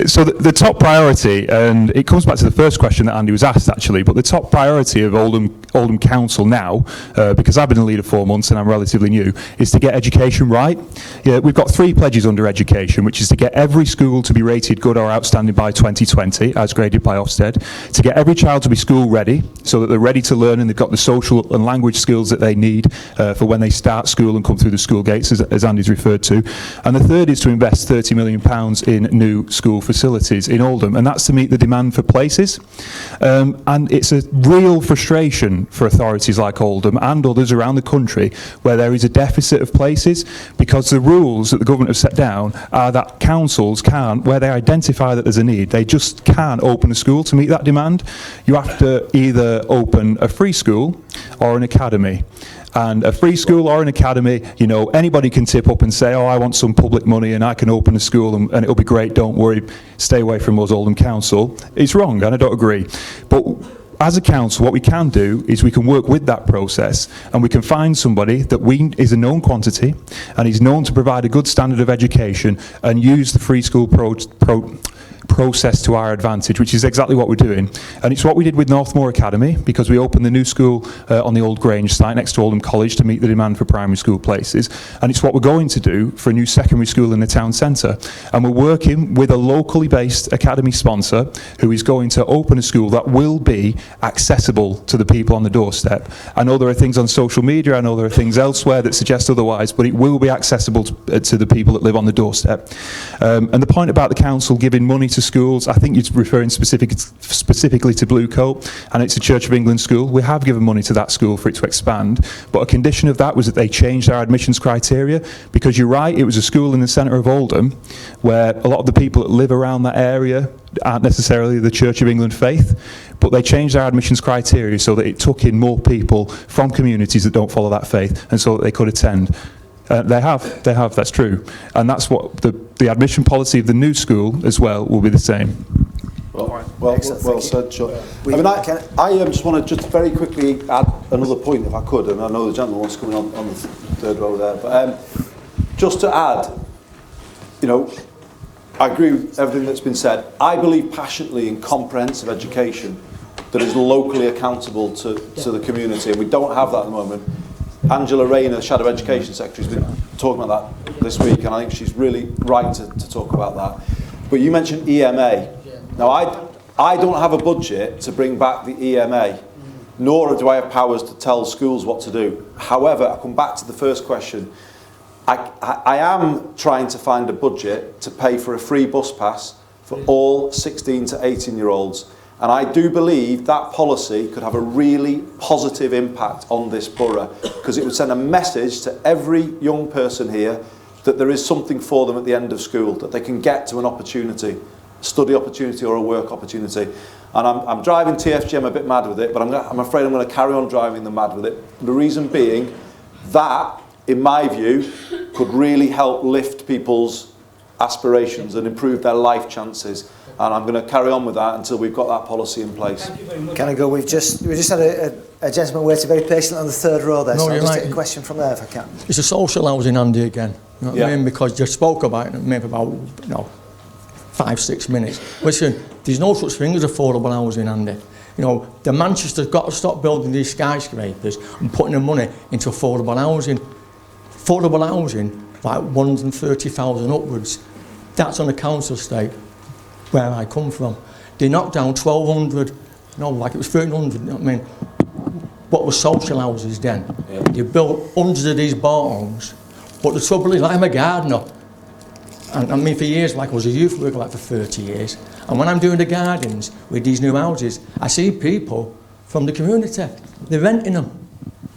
So the top priority, and it comes back to the first question that Andy was asked actually, but the top priority of Oldham Council now, because I've been a leader 4 months and I'm relatively new, is to get education right. Yeah, we've got 3 pledges under education, which is to get every school to be rated good or outstanding by 2020, as graded by Ofsted, to get every child to be school ready, so that they're ready to learn and they've got the social and language skills that they need for when they start school and come through the school gates, as Andy's referred to. And the third is to invest £30 million in new school facilities in Oldham, and that's to meet the demand for places. And it's a real frustration for authorities like Oldham and others around the country where there is a deficit of places, because the rules that the government have set down are that councils can't, where they identify that there's a need, they just can't open a school to meet that demand. You have to either open a free school or an academy. And a free school or an academy, you know, anybody can tip up and say, oh, I want some public money and I can open a school and it'll be great, don't worry, stay away from us, Oldham Council. It's wrong, and I don't agree. But as a council, what we can do is we can work with that process, and we can find somebody that is a known quantity and is known to provide a good standard of education, and use the free school process to our advantage, which is exactly what we're doing. And it's what we did with Northmoor Academy, because we opened the new school on the Old Grange site next to Oldham College to meet the demand for primary school places. And it's what we're going to do for a new secondary school in the town centre. And we're working with a locally based academy sponsor who is going to open a school that will be accessible to the people on the doorstep. I know there are things on social media, I know there are things elsewhere that suggest otherwise, but it will be accessible to the people that live on the doorstep. And the point about the council giving money to schools, I think you're referring specifically to Blue Coat, and it's a Church of England school. We have given money to that school for it to expand, but a condition of that was that they changed our admissions criteria, because you're right, it was a school in the centre of Oldham where a lot of the people that live around that area aren't necessarily the Church of England faith, but they changed our admissions criteria so that it took in more people from communities that don't follow that faith, and so that they could attend. They have, that's true. And that's what the admission policy of the new school as well will be the same. Well said, Sean. I just want to just very quickly add another point, if I could, and I know the gentleman wants to come in on the third row there, but just to add, you know, I agree with everything that's been said. I believe passionately in comprehensive education that is locally accountable to the community, and we don't have that at the moment. Angela Rayner, Shadow Education Secretary, has been talking about that this week, and I think she's really right to talk about that. But you mentioned EMA. Now, I don't have a budget to bring back the EMA, nor do I have powers to tell schools what to do. However, I come back to the first question. I am trying to find a budget to pay for a free bus pass for all 16 to 18-year-olds. And I do believe that policy could have a really positive impact on this borough, because it would send a message to every young person here that there is something for them at the end of school, that they can get to an opportunity, a study opportunity or a work opportunity. And I'm driving TFG, I'm a bit mad with it, but I'm afraid I'm going to carry on driving them mad with it. The reason being that, in my view, could really help lift people's aspirations and improve their life chances. And I'm going to carry on with that until we've got that policy in place. Can I go? We just had a gentleman waiting very patiently on the third row there, so I'll just take a question from there if I can. It's a social housing, Andy, again. You know what I mean? Because you spoke about it maybe about 5-6 minutes. Listen, there's no such thing as affordable housing, Andy. The Manchester's got to stop building these skyscrapers and putting the money into affordable housing. Affordable housing, like 130,000 upwards, that's on the council estate where I come from. They knocked down 1,200, like it was 1,300, you know what I mean? What was social houses then? Yeah. They built hundreds of these barns, but the trouble is, I'm a gardener. And I mean, for years, like I was a youth worker like for 30 years, and when I'm doing the gardens with these new houses, I see people from the community, they're renting them.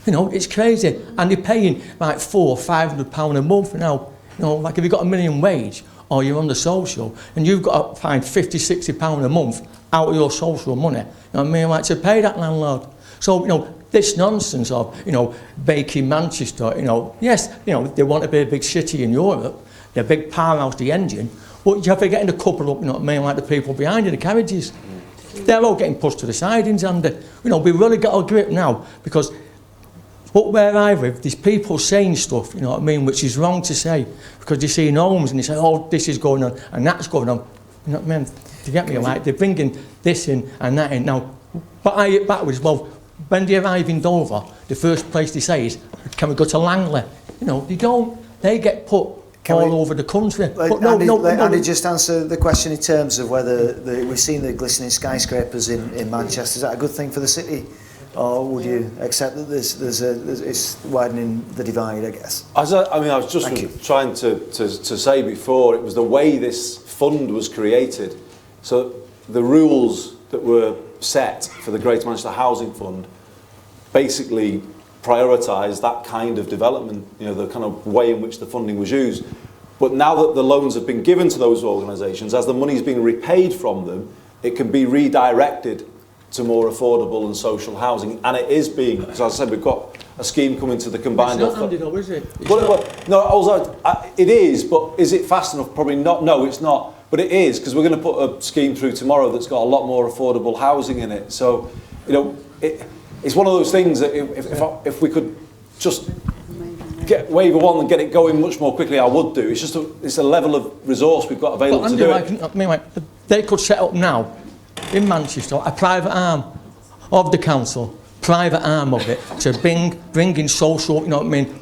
It's crazy, and they're paying like £400 or £500 a month now. Like if you've got a minimum wage, or you're on the social, and you've got to find £50-60 a month out of your social money, like to pay that landlord. So, this nonsense of, baking Manchester, yes, they want to be a big city in Europe, they're a big powerhouse, the engine, but you're forgetting a couple up, like the people behind you, the carriages. They're all getting pushed to the sidings, and, we've really got our grip now, because up where I live, there's people saying stuff, which is wrong to say, because they see in homes and they say, oh, this is going on and that's going on. To get me, like, they're bringing this in and that in. Now, but I hit backwards, well, when they arrive in Dover, the first place they say is, can we go to Langley? They don't. They get put over the country. But Andy, just answer the question in terms of whether we've seen the glistening skyscrapers in Manchester. Is that a good thing for the city? Or would you accept that it's widening the divide, I guess? I was just trying to say before, it was the way this fund was created. So the rules that were set for the Greater Manchester Housing Fund basically prioritised that kind of development, the kind of way in which the funding was used. But now that the loans have been given to those organisations, as the money's been repaid from them, it can be redirected to more affordable and social housing, and it is being, as I said, we've got a scheme coming to the combined offer. It's not handy though, is it? It is, but is it fast enough? Probably not. No, it's not. But it is, because we're going to put a scheme through tomorrow that's got a lot more affordable housing in it. So, it's one of those things that if we could just get waiver one and get it going much more quickly, I would do. It's just it's a level of resource we've got available to do it. They could set up now in Manchester a private arm of the council, private arm of it, to bring in social,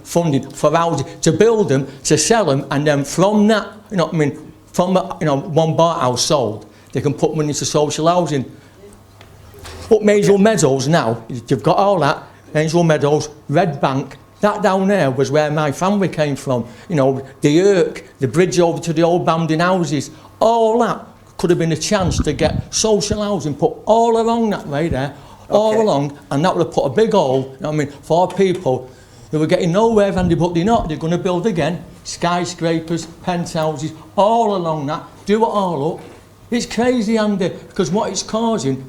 funding for housing, to build them, to sell them, and then from that, from one bar house sold, they can put money into social housing. Up Angel Meadows now, you've got all that, Angel Meadows, Red Bank, that down there was where my family came from. The Irk, the bridge over to the old Bamden houses, all that could have been a chance to get social housing put all along that way there, all along, and that would have put a big hole, for people who were getting nowhere, but they're not. They're going to build again, skyscrapers, penthouses, all along that, do it all up. It's crazy, Andy, because what it's causing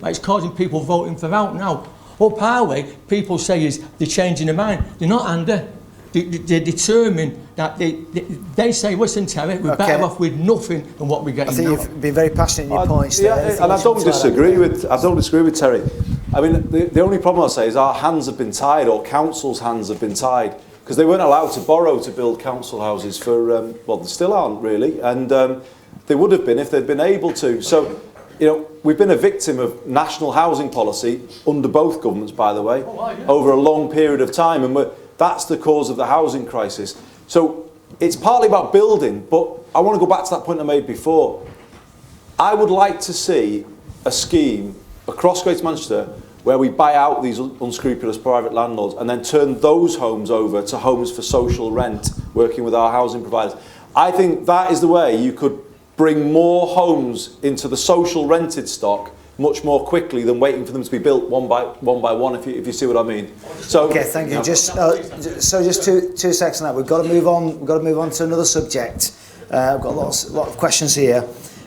people voting for out now. Up our way, people say is they're changing their mind. They're not, Andy. They're determined that they say, listen, Terry, we're better off with nothing than what we're getting now. I think you've been very passionate in your points there. And I don't disagree with Terry. The only problem I say is our hands have been tied, or council's hands have been tied, because they weren't allowed to borrow to build council houses for, they still aren't really, and they would have been if they'd been able to. So, we've been a victim of national housing policy under both governments, by the way, over a long period of time, and that's the cause of the housing crisis. So it's partly about building, but I want to go back to that point I made before. I would like to see a scheme across Greater Manchester where we buy out these unscrupulous private landlords and then turn those homes over to homes for social rent, working with our housing providers. I think that is the way you could bring more homes into the social rented stock much more quickly than waiting for them to be built one by one, if you see what I mean. So, okay, thank you. Just two seconds on that. We've got to move on. We've got to move on to another subject. I've got a lot of questions here,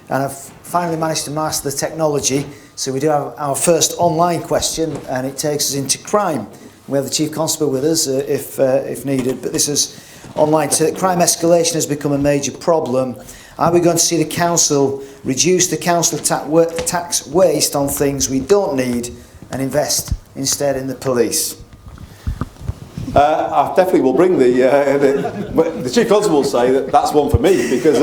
and I've finally managed to master the technology. So we do have our first online question, and it takes us into crime. We have the Chief Constable with us if needed, but this is online. Crime escalation has become a major problem, Are we going to see the council reduce the council tax waste on things we don't need and invest instead in the police? I definitely will bring the Chief Constable will say that that's one for me, because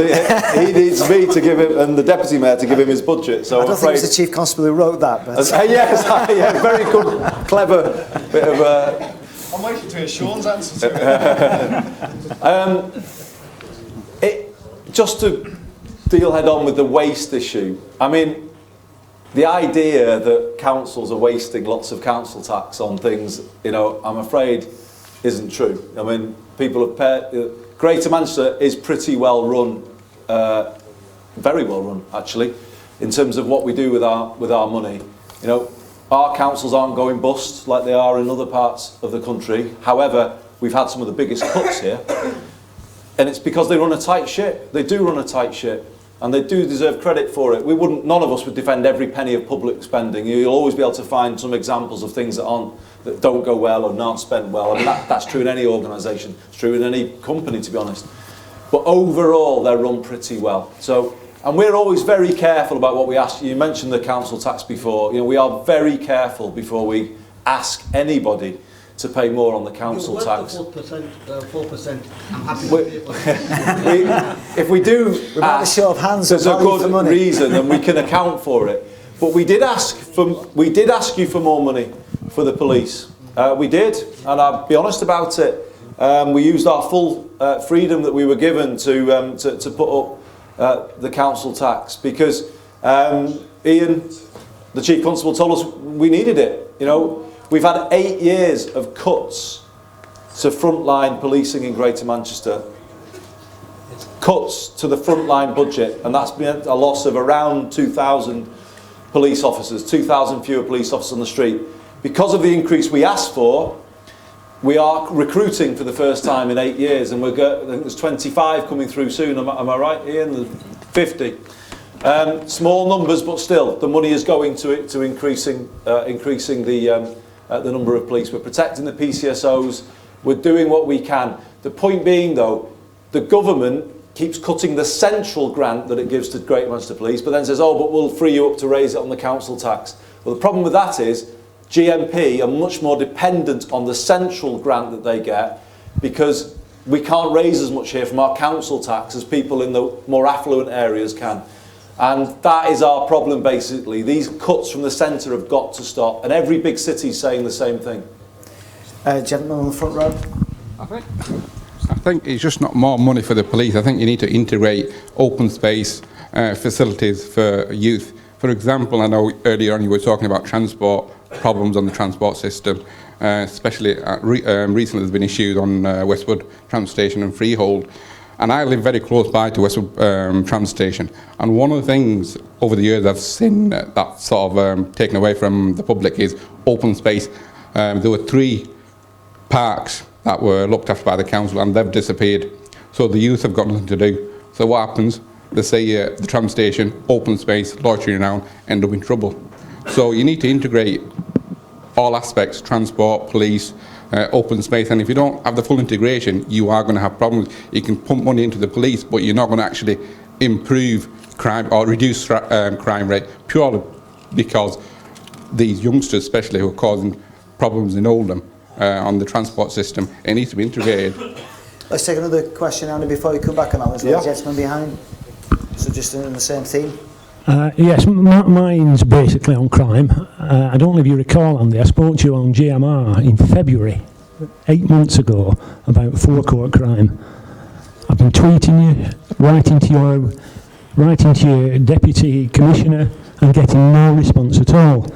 he needs me to give him, and the Deputy Mayor to give him his budget. So I don't think it was the Chief Constable who wrote that. But yes, yeah, very good, clever bit of... I'm waiting to hear Sean's answer to it. Just to deal head on with the waste issue, I mean, the idea that councils are wasting lots of council tax on things, you know, I'm afraid isn't true. I mean, people have paid... Greater Manchester is pretty well run, very well run actually, in terms of what we do with our money. You know, our councils aren't going bust like they are in other parts of the country. However, we've had some of the biggest cuts here, and it's because they run a tight ship. They do run a tight ship, and they do deserve credit for it. None of us would defend every penny of public spending. You'll always be able to find some examples of things that don't go well or aren't spent well. I mean, that's true in any organisation. It's true in any company, to be honest. But overall, they're run pretty well. So, and we're always very careful about what we ask. You mentioned the council tax before. You know, we are very careful before we ask anybody to pay more on the council tax. 4%, I'm happy with it. If we do a show of hands, there's a good reason, and we can account for it. But we did ask you for more money for the police. We did, and I'll be honest about it. We used our full freedom that we were given to put up the council tax, because Ian, the Chief Constable, told us we needed it. You know, we've had 8 years of cuts to frontline policing in Greater Manchester. Cuts to the frontline budget, and that's been a loss of around 2,000 police officers, 2,000 fewer police officers on the street. Because of the increase we asked for, we are recruiting for the first time in 8 years, and I think there's 25 coming through soon. Am I right, Ian? 50. Small numbers, but still, the money is going to increasing the number of police. We're protecting the PCSOs. We're doing what we can. The point being, though, the government keeps cutting the central grant that it gives to Greater Manchester Police, but then says, oh, but we'll free you up to raise it on the council tax. Well, the problem with that is GMP are much more dependent on the central grant that they get, because we can't raise as much here from our council tax as people in the more affluent areas can. And that is our problem, basically. These cuts from the centre have got to stop, and every big city is saying the same thing. Gentleman on the front row. I think it's just not more money for the police. I think you need to integrate open space facilities for youth. For example, I know earlier on you were talking about transport problems on the transport system, especially recently there's been issues on Westwood Tram Station and Freehold. And I live very close by to Westwood Tram Station. And one of the things over the years I've seen that sort of taken away from the public is open space. There were 3 parks that were looked after by the council, and they've disappeared. So the youth have got nothing to do. So what happens? They say the tram station, open space, loitering around, end up in trouble. So you need to integrate all aspects, transport, police, open space, and if you don't have the full integration, you are going to have problems. You can pump money into the police, but you're not going to actually improve crime or reduce crime rate, purely because these youngsters, especially, who are causing problems in Oldham on the transport system, it needs to be integrated. Let's take another question, Andy, before you come back on that. There's a gentleman behind. So just in the same theme. Yes, mine's basically on crime. I don't know if you recall, Andy, I spoke to you on GMR in February, 8 months ago, about forecourt crime. I've been tweeting you, writing to your deputy commissioner, and getting no response at all.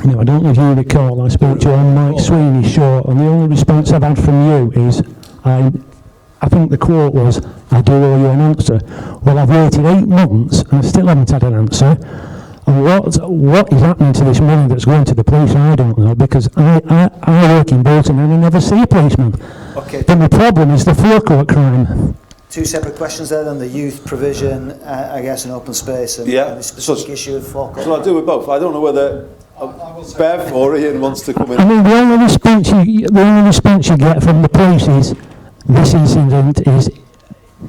Now, I don't know if you recall, I spoke to you on Mike Sweeney's show, and the only response I've had from you is, I think the quote was, I do owe you an answer. Well, I've waited 8 months and I still haven't had an answer. And what is happening to this money that's going to the police, I don't know, because I work in Bolton and I never see a policeman. Okay. But the problem is the forecourt crime. 2 separate questions there, then the youth provision, I guess, and open space, and the specific issue of forecourt. Shall I do with both? I don't know whether Bev or Ian wants to come in. I mean, the only response you get from the police is, this incident is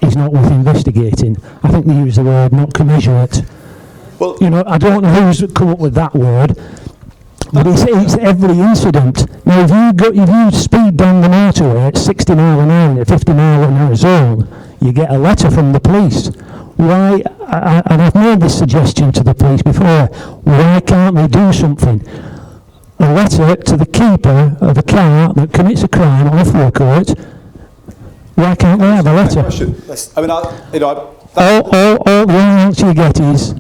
is not worth investigating. I think they use the word not commensurate. Well, you know, I don't know who's come up with that word, but it's every incident. Now, if you speed down the motorway at 60 mile an hour in a 50 mile an hour zone, you get a letter from the police. Why, and I've made this suggestion to the police before, why can't they do something? A letter to the keeper of a car that commits a crime on a forecourt, why can't they have a letter? I mean, All the answer you get is,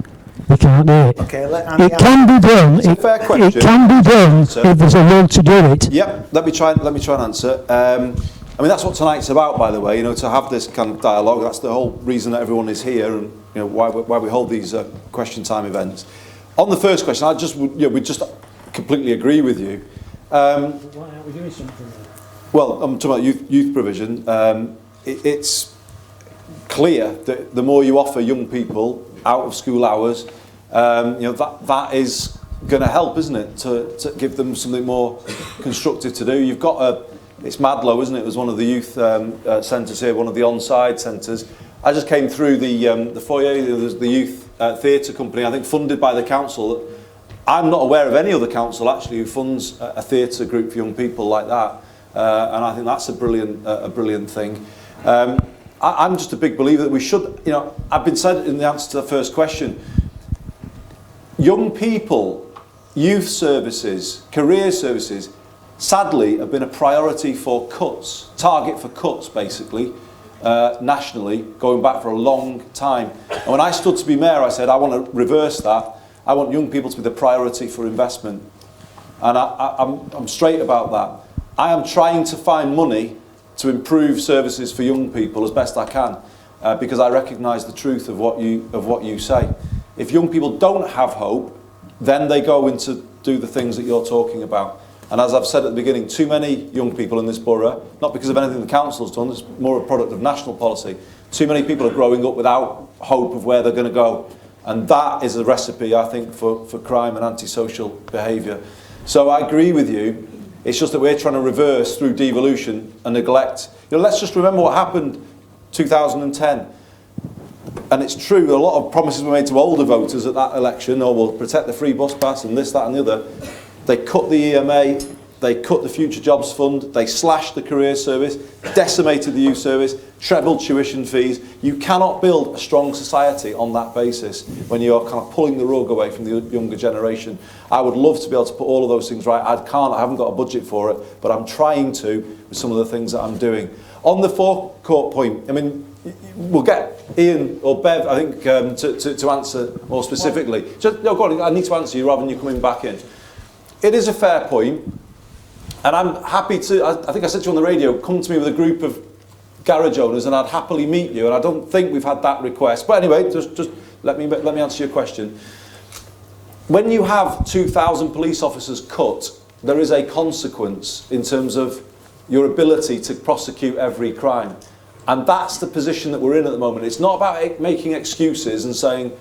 we can't do it. Okay, it can be done. It's a fair question. It can be done if there's a will to do it. Yep. Let me try and answer. I mean, that's what tonight's about, by the way. You know, to have this kind of dialogue. That's the whole reason that everyone is here, and you know why we hold these question time events. On the first question, we just completely agree with you. Why aren't we doing something? Well, I'm talking about youth provision. It's clear that the more you offer young people out of school hours, you know, that is going to help, isn't it, to give them something more constructive to do. You've got it's Madlow, isn't it? It was one of the youth centres here, one of the on-side centres. I just came through the foyer. There's the youth theatre company, I think funded by the council. I'm not aware of any other council actually who funds a theatre group for young people like that, and I think that's a brilliant thing. I'm just a big believer that we should, you know, I've been said in the answer to the first question, young people, youth services, career services, sadly have been a priority for cuts, target for cuts basically, nationally, going back for a long time. And when I stood to be mayor, I said, I want to reverse that. I want young people to be the priority for investment. And I'm straight about that. I am trying to find money to improve services for young people as best I can, because I recognise the truth of what you say. If young people don't have hope, then they go into do the things that you're talking about. And as I've said at the beginning, too many young people in this borough, not because of anything the council's done, it's more a product of national policy. Too many people are growing up without hope of where they're going to go. And that is a recipe, I think, for crime and antisocial behaviour. So I agree with you. It's just that we're trying to reverse through devolution and neglect. You know, let's just remember what happened 2010. And it's true, a lot of promises were made to older voters at that election, or we'll protect the free bus pass and this, that and the other. They cut the EMA, they cut the Future Jobs Fund, they slashed the career service, decimated the youth service, trebled tuition fees. You cannot build a strong society on that basis when you're kind of pulling the rug away from the younger generation. I would love to be able to put all of those things right. I haven't got a budget for it, but I'm trying to with some of the things that I'm doing. On the forecourt point, I mean, we'll get Ian or Bev, I think, to answer more specifically. Just, no, go on, I need to answer you rather than you coming back in. It is a fair point, and I'm happy to, I think I said to you on the radio, come to me with a group of garage owners and I'd happily meet you, and I don't think we've had that request. But anyway, just let me answer your question. When you have 2,000 police officers cut, there is a consequence in terms of your ability to prosecute every crime. And that's the position that we're in at the moment. It's not about making excuses and saying,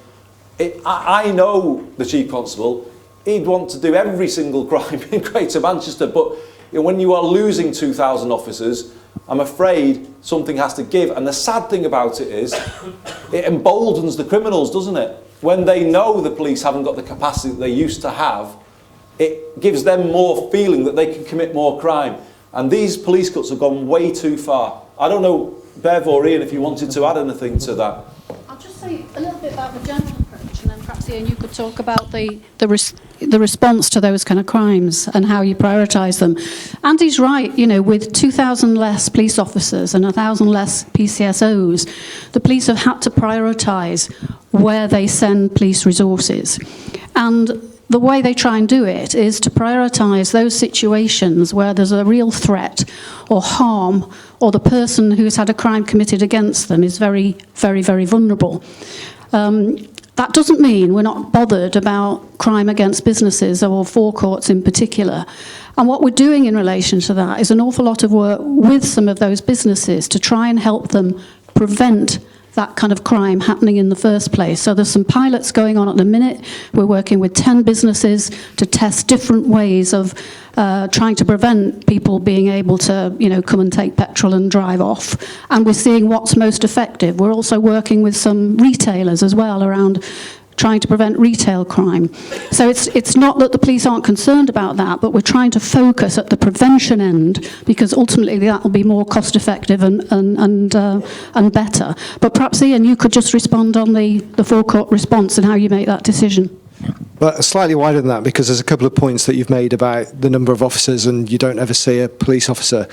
I know the Chief Constable, he'd want to do every single crime in Greater Manchester, but you know, when you are losing 2,000 officers, I'm afraid something has to give. And the sad thing about it is, it emboldens the criminals, doesn't it? When they know the police haven't got the capacity that they used to have, it gives them more feeling that they can commit more crime. And these police cuts have gone way too far. I don't know, Bev or Ian, if you wanted to add anything to that. I'll just say a little bit about the general approach, and then perhaps Ian, you could talk about the response to those kind of crimes and how you prioritise them. Andy's right, you know, with 2,000 less police officers and 1,000 less PCSOs, the police have had to prioritise where they send police resources. And the way they try and do it is to prioritise those situations where there's a real threat or harm, or the person who's had a crime committed against them is very, very, very vulnerable. That doesn't mean we're not bothered about crime against businesses or forecourts in particular. And what we're doing in relation to that is an awful lot of work with some of those businesses to try and help them prevent that kind of crime happening in the first place. So there's some pilots going on at the minute. We're working with 10 businesses to test different ways of trying to prevent people being able to, come and take petrol and drive off. And we're seeing what's most effective. We're also working with some retailers as well around trying to prevent retail crime. So it's not that the police aren't concerned about that, but we're trying to focus at the prevention end, because ultimately that will be more cost effective and better. But perhaps, Ian, you could just respond on the forecourt response and how you make that decision. But slightly wider than that, because there's a couple of points that you've made about the number of officers and you don't ever see a police officer.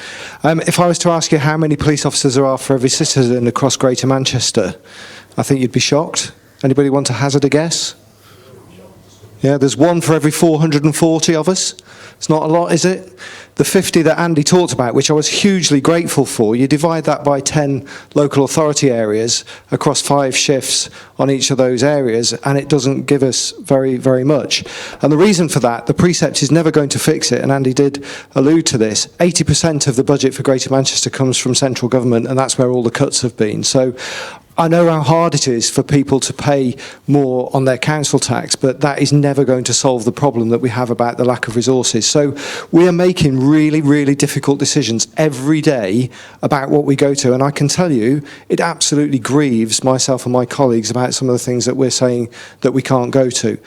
If I was to ask you how many police officers there are for every citizen across Greater Manchester, I think you'd be shocked. Anybody want to hazard a guess? Yeah, there's one for every 440 of us. It's not a lot, is it? The 50 that Andy talked about, which I was hugely grateful for, you divide that by 10 local authority areas across 5 shifts on each of those areas, and it doesn't give us very, very much. And the reason for that, the precept is never going to fix it, and Andy did allude to this. 80% of the budget for Greater Manchester comes from central government, and that's where all the cuts have been. So I know how hard it is for people to pay more on their council tax, but that is never going to solve the problem that we have about the lack of resources. So we are making really, really difficult decisions every day about what we go to. And I can tell you, it absolutely grieves myself and my colleagues about some of the things that we're saying that we can't go to.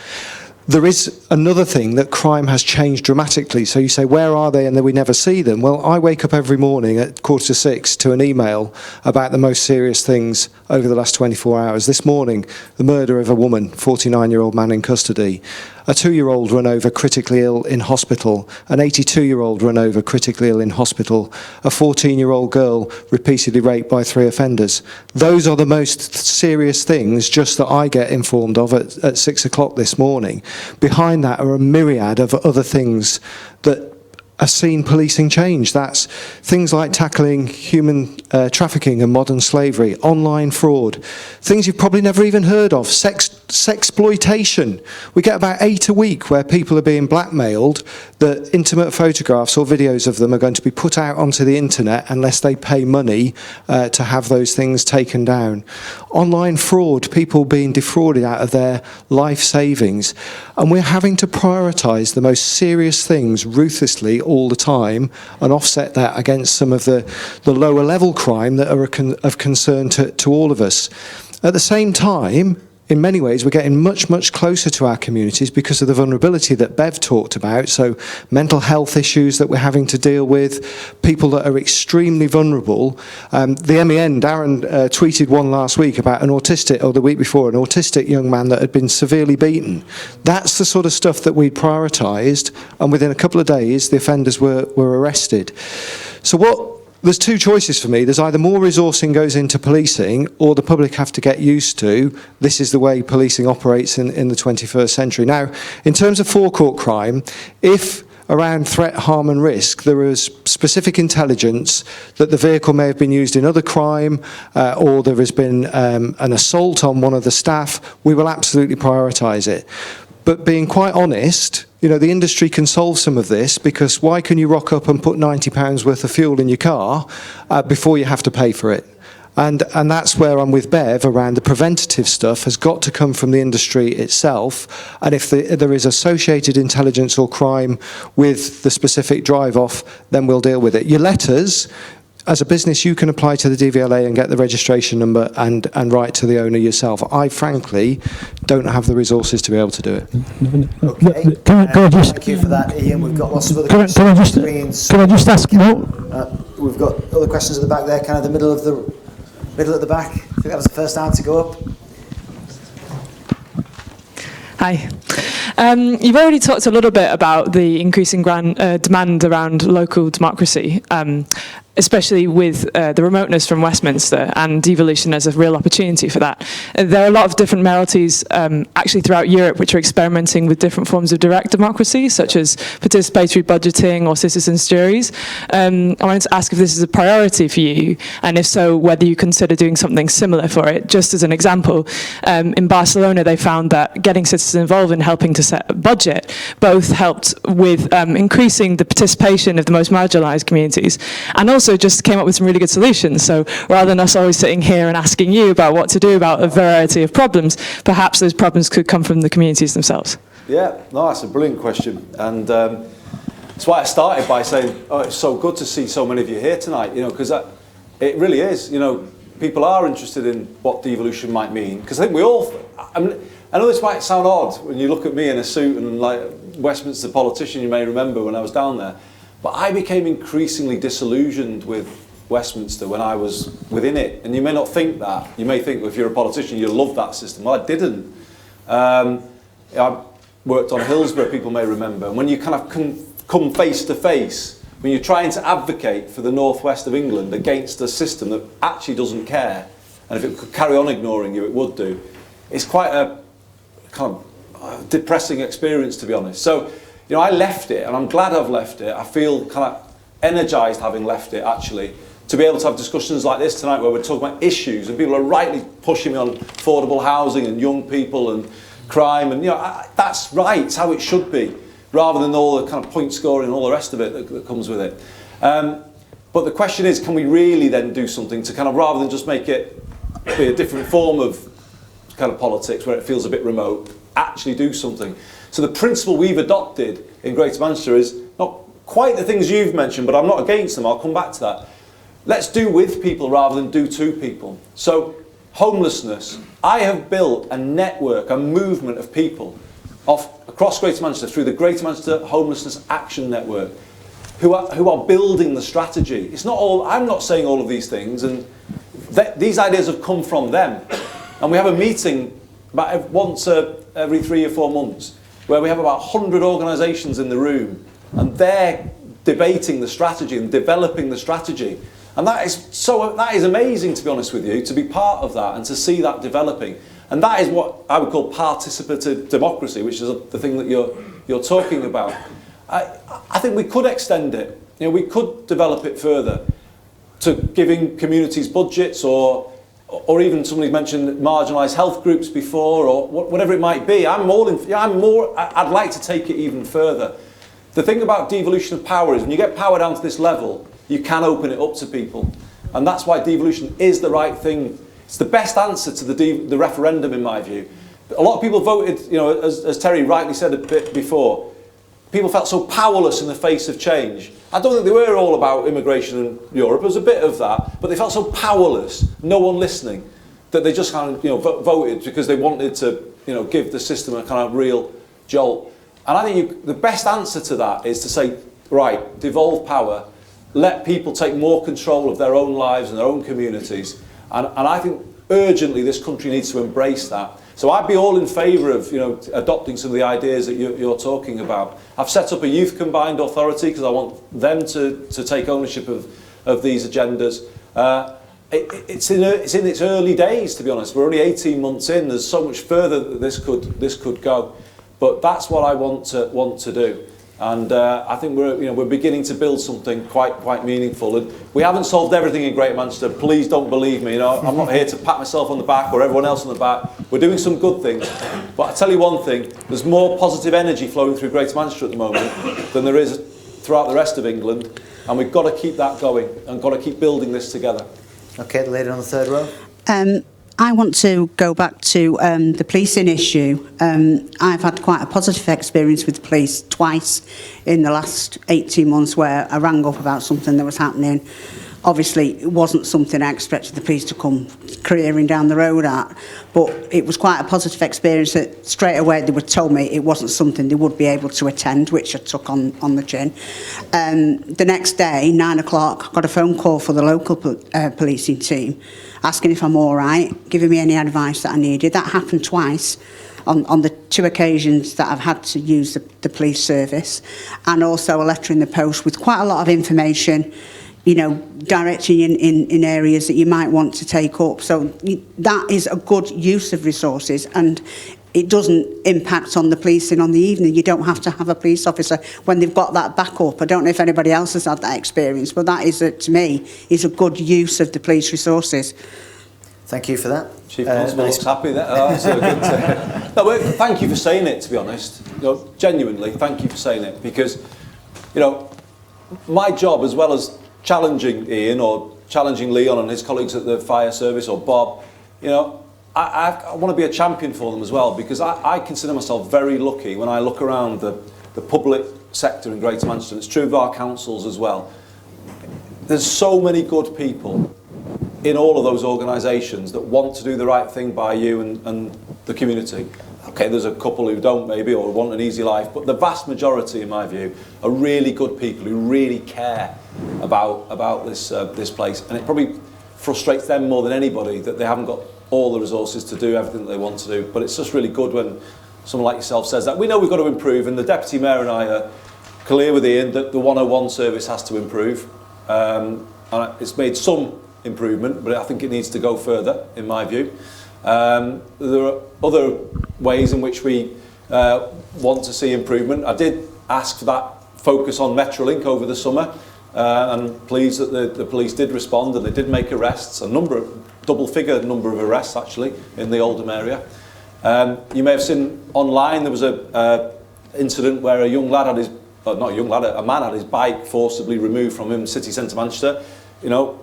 There is another thing, that crime has changed dramatically. So you say, where are they? And then we never see them. Well, I wake up every morning at 5:45 to an email about the most serious things over the last 24 hours. This morning, the murder of a woman, 49-year-old man in custody. A 2-year-old run over critically ill in hospital. An 82-year-old run over critically ill in hospital. A 14-year-old girl repeatedly raped by 3 offenders. Those are the most serious things just that I get informed of at 6 o'clock this morning. Behind that are a myriad of other things that have seen policing change. That's things like tackling human trafficking and modern slavery, online fraud, things you've probably never even heard of, sexploitation. We get about 8 a week where people are being blackmailed that intimate photographs or videos of them are going to be put out onto the internet unless they pay money to have those things taken down. Online fraud, people being defrauded out of their life savings. And we're having to prioritise the most serious things ruthlessly all the time and offset that against some of the lower level crime that are of concern to all of us. At the same time, in many ways, we're getting much, much closer to our communities because of the vulnerability that Bev talked about. So mental health issues that we're having to deal with, people that are extremely vulnerable. The MEN, Darren, tweeted one last week about an autistic, or the week before, an autistic young man that had been severely beaten. That's the sort of stuff that we prioritised, and within a couple of days, the offenders were arrested. So there's 2 choices for me. There's either more resourcing goes into policing, or the public have to get used to this is the way policing operates in the 21st century. Now, in terms of forecourt crime, if around threat, harm and risk there is specific intelligence that the vehicle may have been used in other crime, or there has been an assault on one of the staff, we will absolutely prioritise it. But being quite honest, the industry can solve some of this, because why can you rock up and put £90 worth of fuel in your car before you have to pay for it? And that's where I'm with Bev around the preventative stuff has got to come from the industry itself. And if there is associated intelligence or crime with the specific drive-off, then we'll deal with it. Your letters, as a business, you can apply to the DVLA and get the registration number and write to the owner yourself. I, frankly, don't have the resources to be able to do it. Okay. Can I just, thank you for that, Ian. We've got lots of other questions. Can I just ask? No. We've got other questions at the back there, kind of the middle at the back. I think that was the first hand to go up. Hi. You've already talked a little bit about the increasing demand around local democracy, especially with the remoteness from Westminster and devolution as a real opportunity for that. There are a lot of different mayoralties actually throughout Europe which are experimenting with different forms of direct democracy, such as participatory budgeting or citizens' juries. I wanted to ask if this is a priority for you, and if so, whether you consider doing something similar for it. Just as an example, in Barcelona they found that getting citizens involved in helping to set a budget both helped with increasing the participation of the most marginalised communities, and also also just came up with some really good solutions. So rather than us always sitting here and asking you about what to do about a variety of problems, perhaps those problems could come from the communities themselves. Yeah, no, that's a brilliant question. And that's why I started by saying, oh, it's so good to see so many of you here tonight, you know, because it really is, you know, people are interested in what devolution might mean. Because I think we all, I know this might sound odd when you look at me in a suit and like Westminster politician, you may remember when I was down there, but I became increasingly disillusioned with Westminster when I was within it. And you may not think that. You may think, well, if you're a politician, you love that system. Well, I didn't. I worked on Hillsborough, people may remember. And when you kind of come face to face, when you're trying to advocate for the northwest of England against a system that actually doesn't care, and if it could carry on ignoring you, it would do, it's quite a kind of depressing experience, to be honest. So, you know, I left it, and I'm glad I've left it. I feel kind of energised having left it, actually, to be able to have discussions like this tonight where we're talking about issues, and people are rightly pushing me on affordable housing and young people and crime, and, you know, that's right, it's how it should be, rather than all the kind of point scoring and all the rest of it that comes with it. But the question is, can we really then do something to kind of, rather than just make it be a different form of kind of politics where it feels a bit remote, actually do something. So the principle we've adopted in Greater Manchester is not quite the things you've mentioned, but I'm not against them, I'll come back to that. Let's do with people rather than do to people. So homelessness, I have built a network, a movement of people across Greater Manchester through the Greater Manchester Homelessness Action Network who are building the strategy. It's not all, I'm not saying all of these things, and these ideas have come from them. And we have a meeting about once every 3 or 4 months where we have about 100 organisations in the room, and they're debating the strategy and developing the strategy. And that is amazing, to be honest with you, to be part of that and to see that developing. And that is what I would call participative democracy, which is the thing that you're talking about. I think we could extend it. You know, we could develop it further to giving communities budgets, or even somebody mentioned marginalised health groups before, or whatever it might be. I'd like to take it even further. The thing about devolution of power is when you get power down to this level, you can open it up to people. And that's why devolution is the right thing. It's the best answer to the referendum, in my view. A lot of people voted, you know, as Terry rightly said a bit before, people felt so powerless in the face of change. I don't think they were all about immigration in Europe. There was a bit of that, but they felt so powerless, no one listening, that they just kind of, you know, voted because they wanted to, you know, give the system a kind of real jolt. And I think the best answer to that is to say, right, devolve power, let people take more control of their own lives and their own communities. And I think urgently this country needs to embrace that. So I'd be all in favour of, you know, adopting some of the ideas that you're talking about. I've set up a youth combined authority because I want them to take ownership of these agendas. It's in its early days, to be honest. We're only 18 months in. There's so much further that this could go. But that's what I want to do. And I think we're beginning to build something quite meaningful. And we haven't solved everything in Greater Manchester. Please don't believe me. You know, I'm not here to pat myself on the back or everyone else on the back. We're doing some good things. But I tell you one thing: there's more positive energy flowing through Greater Manchester at the moment than there is throughout the rest of England. And we've got to keep that going and got to keep building this together. Okay, the lady on the third row. I want to go back to the policing issue. I've had quite a positive experience with the police twice in the last 18 months where I rang up about something that was happening. Obviously, it wasn't something I expected the police to come careering down the road at, but it was quite a positive experience that straight away they would tell me it wasn't something they would be able to attend, which I took on the chin. The next day, 9 o'clock, I got a phone call for the local policing team asking if I'm all right, giving me any advice that I needed. That happened twice on the 2 occasions that I've had to use the police service, and also a letter in the post with quite a lot of information, you know, directing you in areas that you might want to take up. So that is a good use of resources, and it doesn't impact on the policing on the evening. You don't have to have a police officer when they've got that backup. I don't know if anybody else has had that experience, but that is, to me, is a good use of the police resources. Thank you for that. Chief Constable looks happy there. That's a good no, thank you for saying it, to be honest. You know, genuinely, thank you for saying it, because, you know, my job, as well as challenging Ian or challenging Leon and his colleagues at the fire service or Bob, you know, I want to be a champion for them as well, because I consider myself very lucky when I look around the public sector in Greater Manchester. It's true of our councils as well. There's so many good people in all of those organisations that want to do the right thing by you and the community. Okay, there's a couple who don't maybe, or want an easy life, but the vast majority, in my view, are really good people who really care about this place, and it probably frustrates them more than anybody that they haven't got all the resources to do everything that they want to do. But it's just really good when someone like yourself says that. We know we've got to improve, and the Deputy Mayor and I are clear with Ian that the 101 service has to improve. And it's made some improvement, but I think it needs to go further, in my view. There are other ways in which we want to see improvement. I did ask for that focus on Metrolink over the summer, and pleased that the police did respond, and they did make arrests, double-figure number of arrests actually in the Oldham area. You may have seen online there was a incident where a young lad had his, not a young lad, a man had his bike forcibly removed from him in city centre Manchester. You know,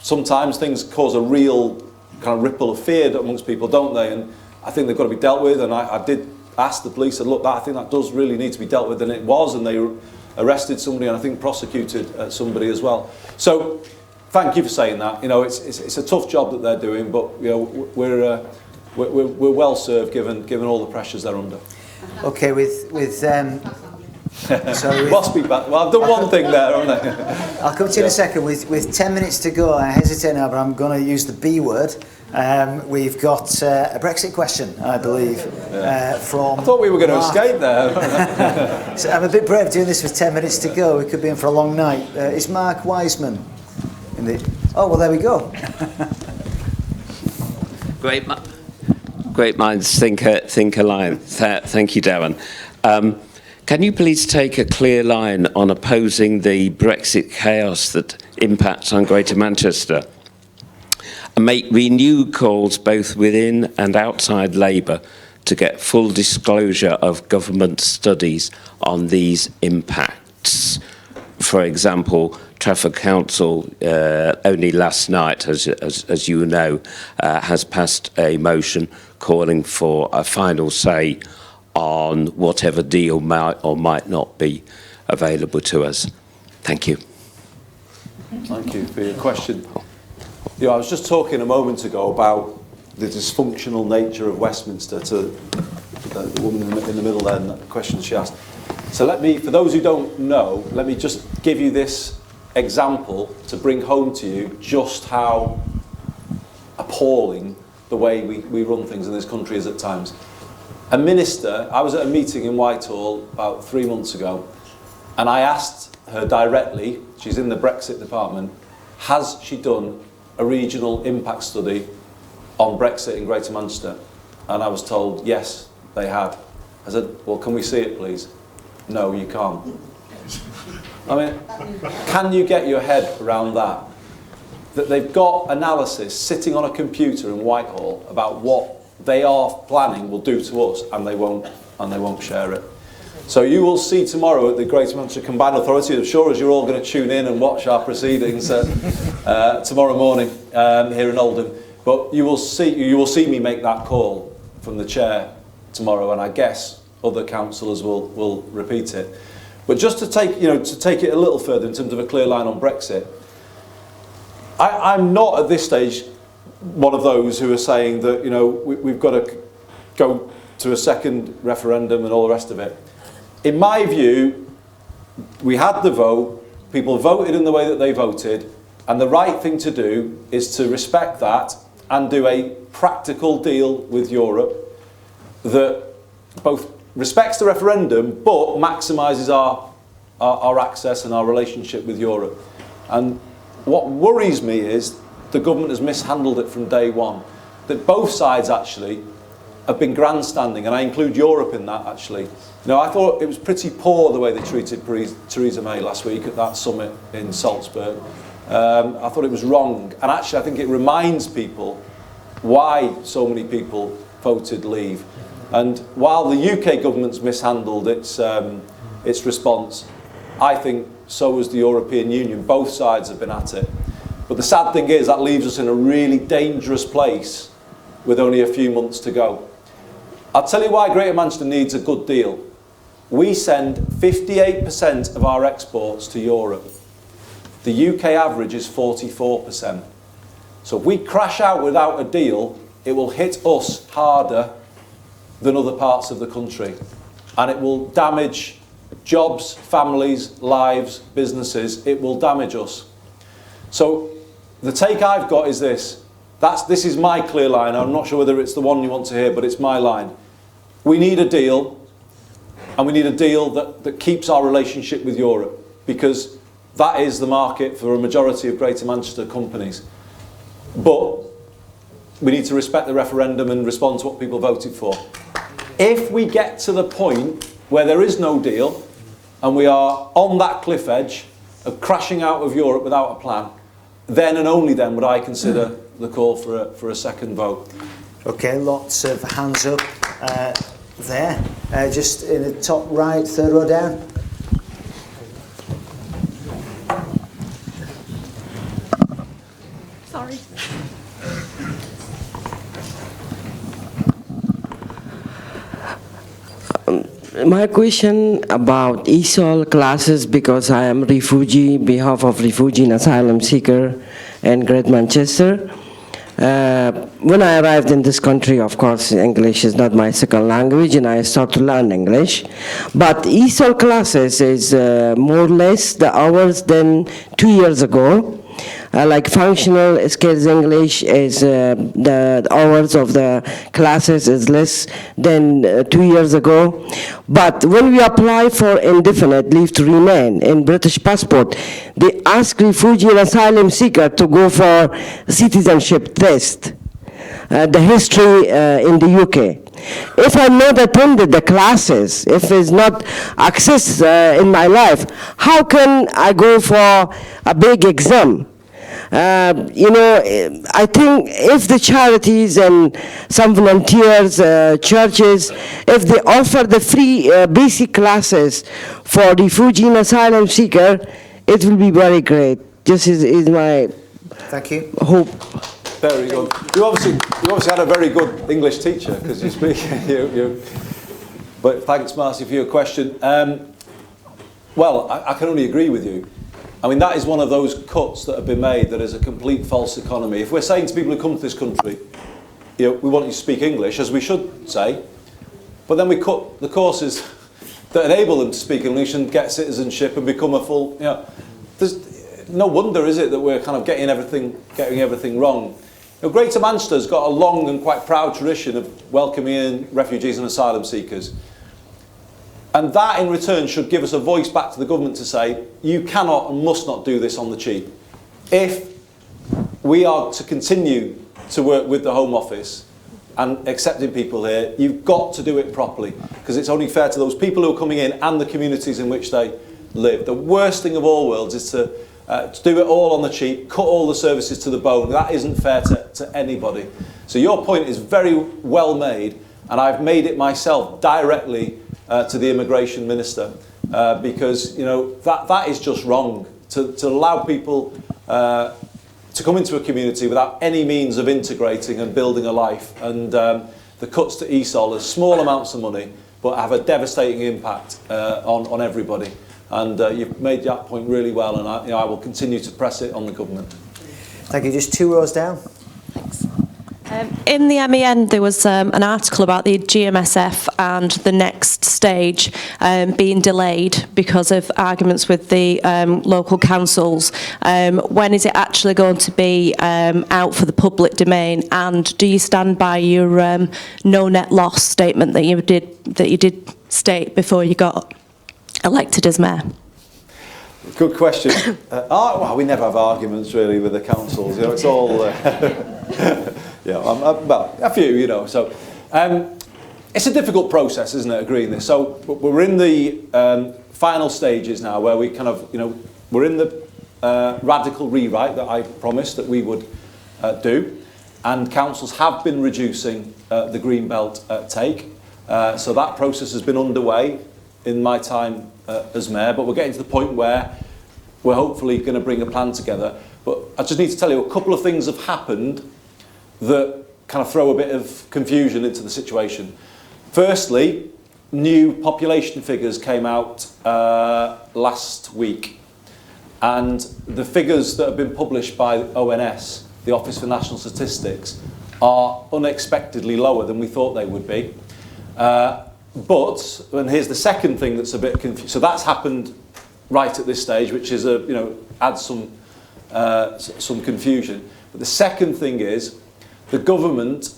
sometimes things cause a real kind of ripple of fear amongst people, don't they? And I think they've got to be dealt with, and I did ask the police, and look, I think that does really need to be dealt with, and it was, and they arrested somebody and I think prosecuted somebody as well. So thank you for saying that. You know, it's a tough job that they're doing, but you know, we're well served given all the pressures they're under. Okay, Must be bad. Well, I've done one thing there, haven't I? I'll come to you in a second. With 10 minutes to go, I hesitate now, but I'm going to use the B word. We've got a Brexit question, I believe, from. I thought we were going to Mark. escape there. So I'm a bit brave doing this with 10 minutes to go. We could be in for a long night. Is Mark Wiseman in the? Oh well, there we go. Great minds think alike. Thank you, Darren. Can you please take a clear line on opposing the Brexit chaos that impacts on Greater Manchester and make renewed calls both within and outside Labour to get full disclosure of government studies on these impacts? For example, Trafford Council only last night, as you know, has passed a motion calling for a final say on whatever deal might or might not be available to us. Thank you. Thank you for your question. You know, I was just talking a moment ago about the dysfunctional nature of Westminster to the woman in the middle there, and the question she asked. So let me, for those who don't know, let me just give you this example to bring home to you just how appalling the way we run things in this country is at times. A minister, I was at a meeting in Whitehall about 3 months ago, and I asked her directly, she's in the Brexit department, has she done a regional impact study on Brexit in Greater Manchester? And I was told, yes, they had. I said, well, can we see it, please? No, you can't. I mean, can you get your head around that? That they've got analysis sitting on a computer in Whitehall about what they are planning will do to us, and they won't share it. So you will see tomorrow at the Greater Manchester Combined Authority, I'm sure as you're all going to tune in and watch our proceedings tomorrow morning here in Oldham, but you will see me make that call from the chair tomorrow, and I guess other councillors will repeat it. But just to take it a little further in terms of a clear line on Brexit, I'm not at this stage one of those who are saying that, you know, we've got to go to a second referendum and all the rest of it. In my view, we had the vote, people voted in the way that they voted, and the right thing to do is to respect that and do a practical deal with Europe that both respects the referendum but maximises our access and our relationship with Europe. And what worries me is the government has mishandled it from day one. That both sides actually have been grandstanding, and I include Europe in that actually. You know, I thought it was pretty poor the way they treated Theresa May last week at that summit in Salzburg. I thought it was wrong, and actually I think it reminds people why so many people voted leave. And while the UK government's mishandled its response, I think so has the European Union. Both sides have been at it. But the sad thing is that leaves us in a really dangerous place with only a few months to go. I'll tell you why Greater Manchester needs a good deal. We send 58% of our exports to Europe. The UK average is 44%. So if we crash out without a deal, it will hit us harder than other parts of the country. And it will damage jobs, families, lives, businesses. It will damage us. So the take I've got is this. This is my clear line. I'm not sure whether it's the one you want to hear, but it's my line. We need a deal, and we need a deal that keeps our relationship with Europe, because that is the market for a majority of Greater Manchester companies. But we need to respect the referendum and respond to what people voted for. If we get to the point where there is no deal, and we are on that cliff edge of crashing out of Europe without a plan, then and only then would I consider the call for a second vote. Okay, lots of hands up there. Just in the top right, third row down. Sorry. My question about ESOL classes, because I am refugee, behalf of refugee and asylum seeker in Great Manchester. When I arrived in this country, of course, English is not my second language, and I started to learn English. But ESOL classes is more or less the hours than 2 years ago. Like functional skills English is the hours of the classes is less than 2 years ago. But when we apply for indefinite leave to remain in British passport, they ask refugee and asylum seeker to go for citizenship test, the history in the UK. If I'm not attended the classes, if it's not access in my life, how can I go for a big exam? I think if the charities and some volunteers, churches, if they offer the free basic classes for refugee and asylum seeker, it will be very great. This is my Thank you. Hope. Very good. You obviously had a very good English teacher, because you speak. But thanks, Marcy, for your question. Well, I can only agree with you. I mean, that is one of those cuts that have been made that is a complete false economy. If we're saying to people who come to this country, we want you to speak English, as we should say, but then we cut the courses that enable them to speak English and get citizenship and become a full, there's no wonder, is it, that we're kind of getting everything wrong. Greater Manchester's got a long and quite proud tradition of welcoming in refugees and asylum seekers. And that, in return, should give us a voice back to the government to say, you cannot and must not do this on the cheap. If we are to continue to work with the Home Office and accepting people here, you've got to do it properly, because it's only fair to those people who are coming in and the communities in which they live. The worst thing of all worlds is to do it all on the cheap, cut all the services to the bone. That isn't fair to anybody. So your point is very well made, and I've made it myself directly to the Immigration Minister, because that is just wrong, to allow people to come into a community without any means of integrating and building a life. And the cuts to ESOL are small amounts of money, but have a devastating impact on everybody. And you've made that point really well, and I will continue to press it on the government. Thank you. Just 2 rows down. Thanks. In the MEN, there was an article about the GMSF and the next stage being delayed because of arguments with the local councils. When is it actually going to be out for the public domain? And do you stand by your no net loss statement that you did state before you got elected as mayor? Good question. Well, we never have arguments really with the councils. It's all. Well, a few, So, it's a difficult process, isn't it, agreeing this? So, we're in the final stages now, where we kind of, we're in the radical rewrite that I promised that we would do, and councils have been reducing the green belt take. So that process has been underway in my time as mayor, but we're getting to the point where we're hopefully going to bring a plan together. But I just need to tell you, a couple of things have happened that kind of throw a bit of confusion into the situation. Firstly, new population figures came out last week, and the figures that have been published by ONS, the Office for National Statistics, are unexpectedly lower than we thought they would be. But, and here's the second thing that's a bit confusing. So that's happened right at this stage, which is adds some confusion. But the second thing is, the government,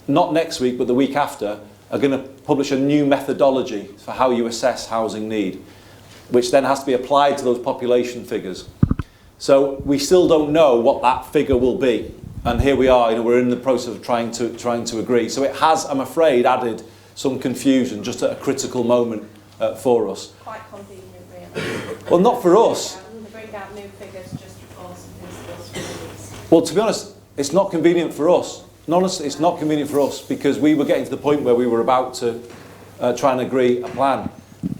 not next week but the week after, are going to publish a new methodology for how you assess housing need, which then has to be applied to those population figures. So we still don't know what that figure will be, and here we are. We're in the process of trying to agree. So it has, I'm afraid, added some confusion just at a critical moment for us. Quite convenient, really. Well, not for us. To bring out new figures just before some. Well, to be honest, it's not convenient for us. And honestly, it's not convenient for us because we were getting to the point where we were about to try and agree a plan,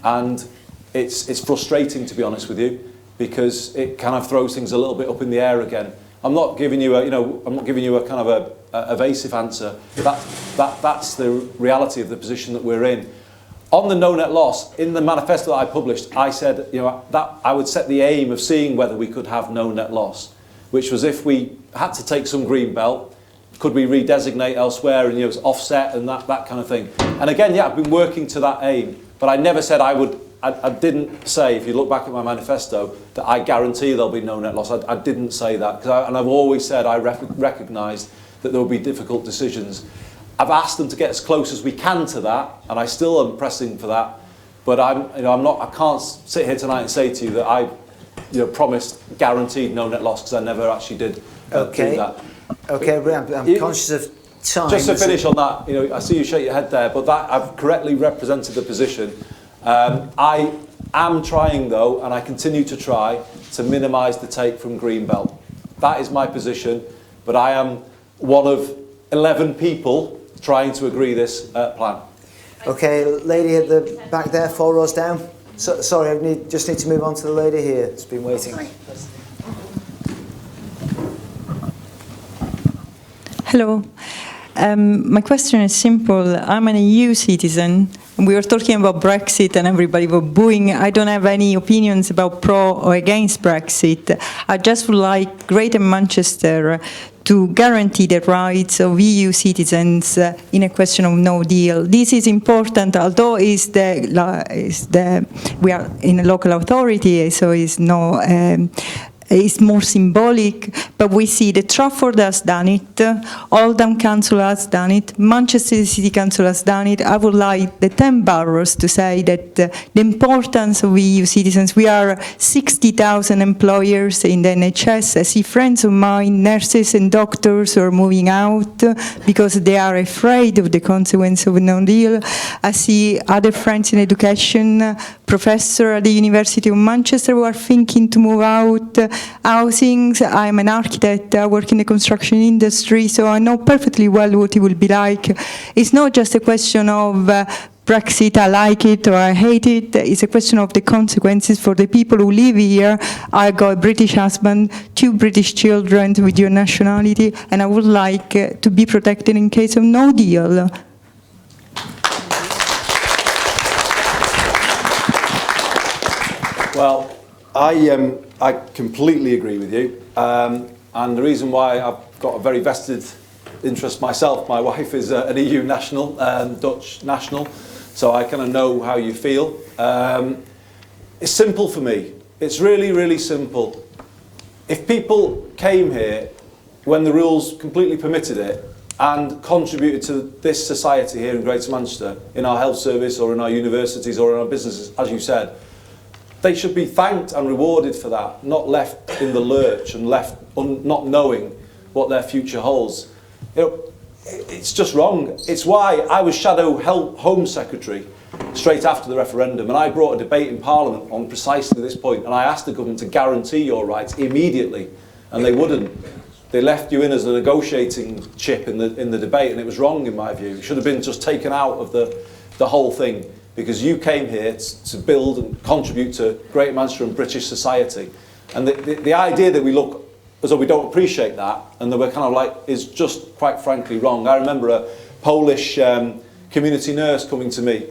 and it's frustrating, to be honest with you, because it kind of throws things a little bit up in the air again. I'm not giving you a kind of a evasive answer. That's the reality of the position that we're in. On the no net loss, in the manifesto that I published, I said that I would set the aim of seeing whether we could have no net loss, which was if we had to take some green belt, could we redesignate elsewhere and offset and that kind of thing. And again, I've been working to that aim, but I never said I would. I didn't say, if you look back at my manifesto, that I guarantee there'll be no net loss. I didn't say that, and I've always said I recognised that there will be difficult decisions. I've asked them to get as close as we can to that, and I still am pressing for that. But I can't sit here tonight and say to you that I, promised guaranteed no net loss, because I never actually did do that. Okay, I'm conscious of time. Just to finish on that, I see you shake your head there, but that I've correctly represented the position. I am trying, though, and I continue to try, to minimise the take from Greenbelt. That is my position, but I am one of 11 people trying to agree this plan. Okay, lady at the back there, 4 rows down. Sorry, I just need to move on to the lady here. It's been waiting. Hello. My question is simple. I'm an EU citizen. We were talking about Brexit and everybody was booing. I don't have any opinions about pro or against Brexit. I just would like Greater Manchester to guarantee the rights of EU citizens in a question of no deal. This is important, although we are in a local authority, so it's more symbolic, but we see that Trafford has done it, Oldham Council has done it, Manchester City Council has done it. I would like the 10 boroughs to say that the importance of EU citizens. We are 60,000 employers in the NHS. I see friends of mine, nurses and doctors, who are moving out because they are afraid of the consequence of a no deal. I see other friends in education, professor at the University of Manchester, who are thinking to move out. Housing, I'm an architect, I work in the construction industry, so I know perfectly well what it will be like. It's not just a question of Brexit, I like it or I hate it. It's a question of the consequences for the people who live here. I got a British husband, 2 British children with dual nationality, and I would like to be protected in case of no deal. Well, I completely agree with you, and the reason why I've got a very vested interest myself, my wife is an EU national, Dutch national, so I kind of know how you feel. It's simple for me. It's really, really simple. If people came here when the rules completely permitted it and contributed to this society here in Greater Manchester, in our health service or in our universities or in our businesses, as you said, they should be thanked and rewarded for that, not left in the lurch and left not knowing what their future holds. It's just wrong. It's why I was Shadow Home Secretary straight after the referendum, and I brought a debate in Parliament on precisely this point, and I asked the government to guarantee your rights immediately, and they wouldn't. They left you in as a negotiating chip in the debate, and it was wrong in my view. It should have been just taken out of the whole thing, because you came here to build and contribute to Greater Manchester and British society. And the idea that we look as though we don't appreciate that and that we're kind of like is just quite frankly wrong. I remember a Polish community nurse coming to me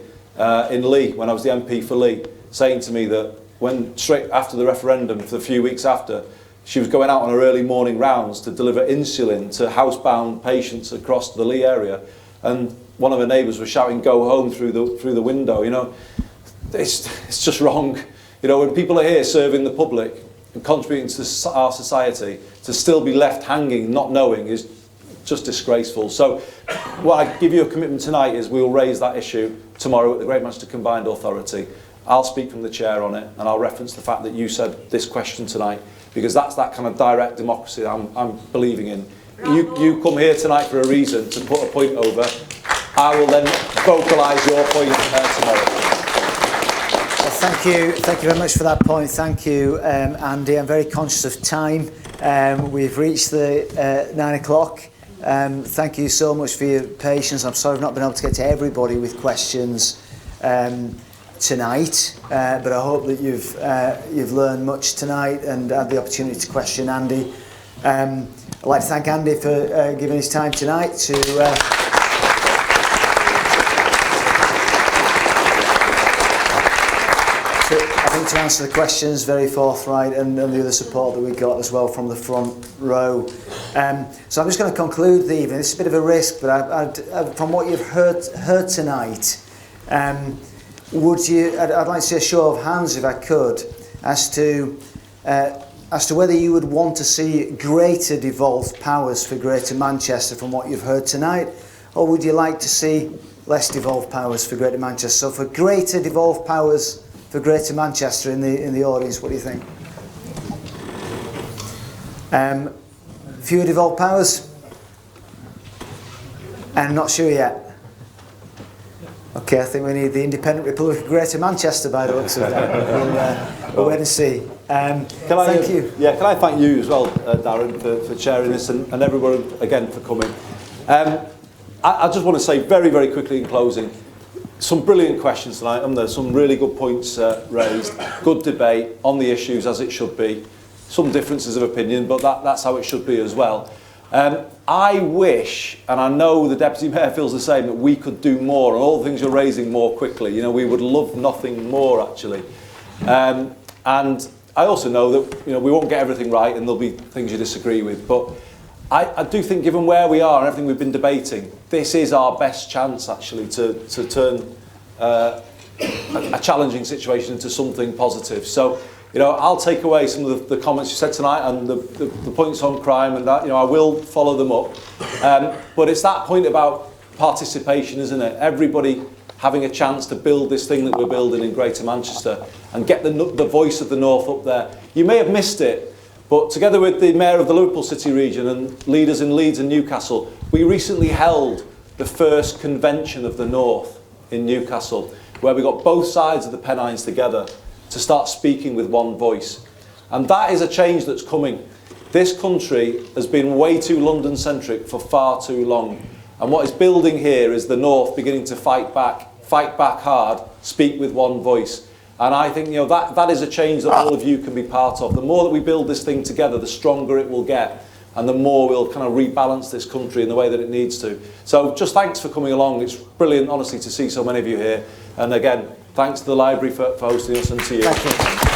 in Lee when I was the MP for Lee, saying to me that when straight after the referendum, for a few weeks after, she was going out on her early morning rounds to deliver insulin to housebound patients across the Lee area, and one of her neighbours was shouting "Go home" through the window. You know, it's just wrong. You know, when people are here serving the public and contributing to our society, to still be left hanging, not knowing, is just disgraceful. So what I give you a commitment tonight is we will raise that issue tomorrow at the Great Manchester Combined Authority. I'll speak from the chair on it, and I'll reference the fact that you said this question tonight, because that's that kind of direct democracy that I'm believing in. You come here tonight for a reason to put a point over. I will then vocalise your point tomorrow. Well, thank you very much for that point. Thank you, Andy. I'm very conscious of time. We've reached the 9 o'clock. Thank you so much for your patience. I'm sorry I've not been able to get to everybody with questions tonight, but I hope that you've learned much tonight and had the opportunity to question Andy. I'd like to thank Andy for giving his time tonight to answer the questions, very forthright, and the other support that we got as well from the front row. So I'm just going to conclude the evening. It's a bit of a risk, but from what you've heard tonight, I'd like to see a show of hands, if I could, as to whether you would want to see greater devolved powers for Greater Manchester from what you've heard tonight, or would you like to see less devolved powers for Greater Manchester? So for greater devolved powers for Greater Manchester in the audience, what do you think? Fewer devolved powers? I'm not sure yet. Okay, I think we need the Independent Republic of Greater Manchester by the looks of that. We'll wait and see. Thank you. Yeah, can I thank you as well, Darren, for chairing this, and everyone again for coming. I just want to say very, very quickly in closing, some brilliant questions tonight, and there's some really good points raised, good debate on the issues as it should be, some differences of opinion, but that's how it should be as well. I wish, and I know the Deputy Mayor feels the same, that we could do more on all the things you're raising more quickly. You know, we would love nothing more, actually. And I also know that, you know, we won't get everything right and there'll be things you disagree with, but I do think, given where we are and everything we've been debating, this is our best chance, actually, to turn a challenging situation into something positive. So, you know, I'll take away some of the comments you said tonight and the points on crime, and that, you know, I will follow them up. But it's that point about participation, isn't it? Everybody having a chance to build this thing that we're building in Greater Manchester and get the voice of the North up there. You may have missed it, but together with the Mayor of the Liverpool City region and leaders in Leeds and Newcastle, we recently held the first convention of the North in Newcastle, where we got both sides of the Pennines together to start speaking with one voice. And that is a change that's coming. This country has been way too London-centric for far too long. And what is building here is the North beginning to fight back hard, speak with one voice. And I think, you know, that is a change that all of you can be part of. The more that we build this thing together, the stronger it will get, and the more we'll kind of rebalance this country in the way that it needs to. So just thanks for coming along. It's brilliant, honestly, to see so many of you here. And again, thanks to the library for hosting us, and to you. Thank you.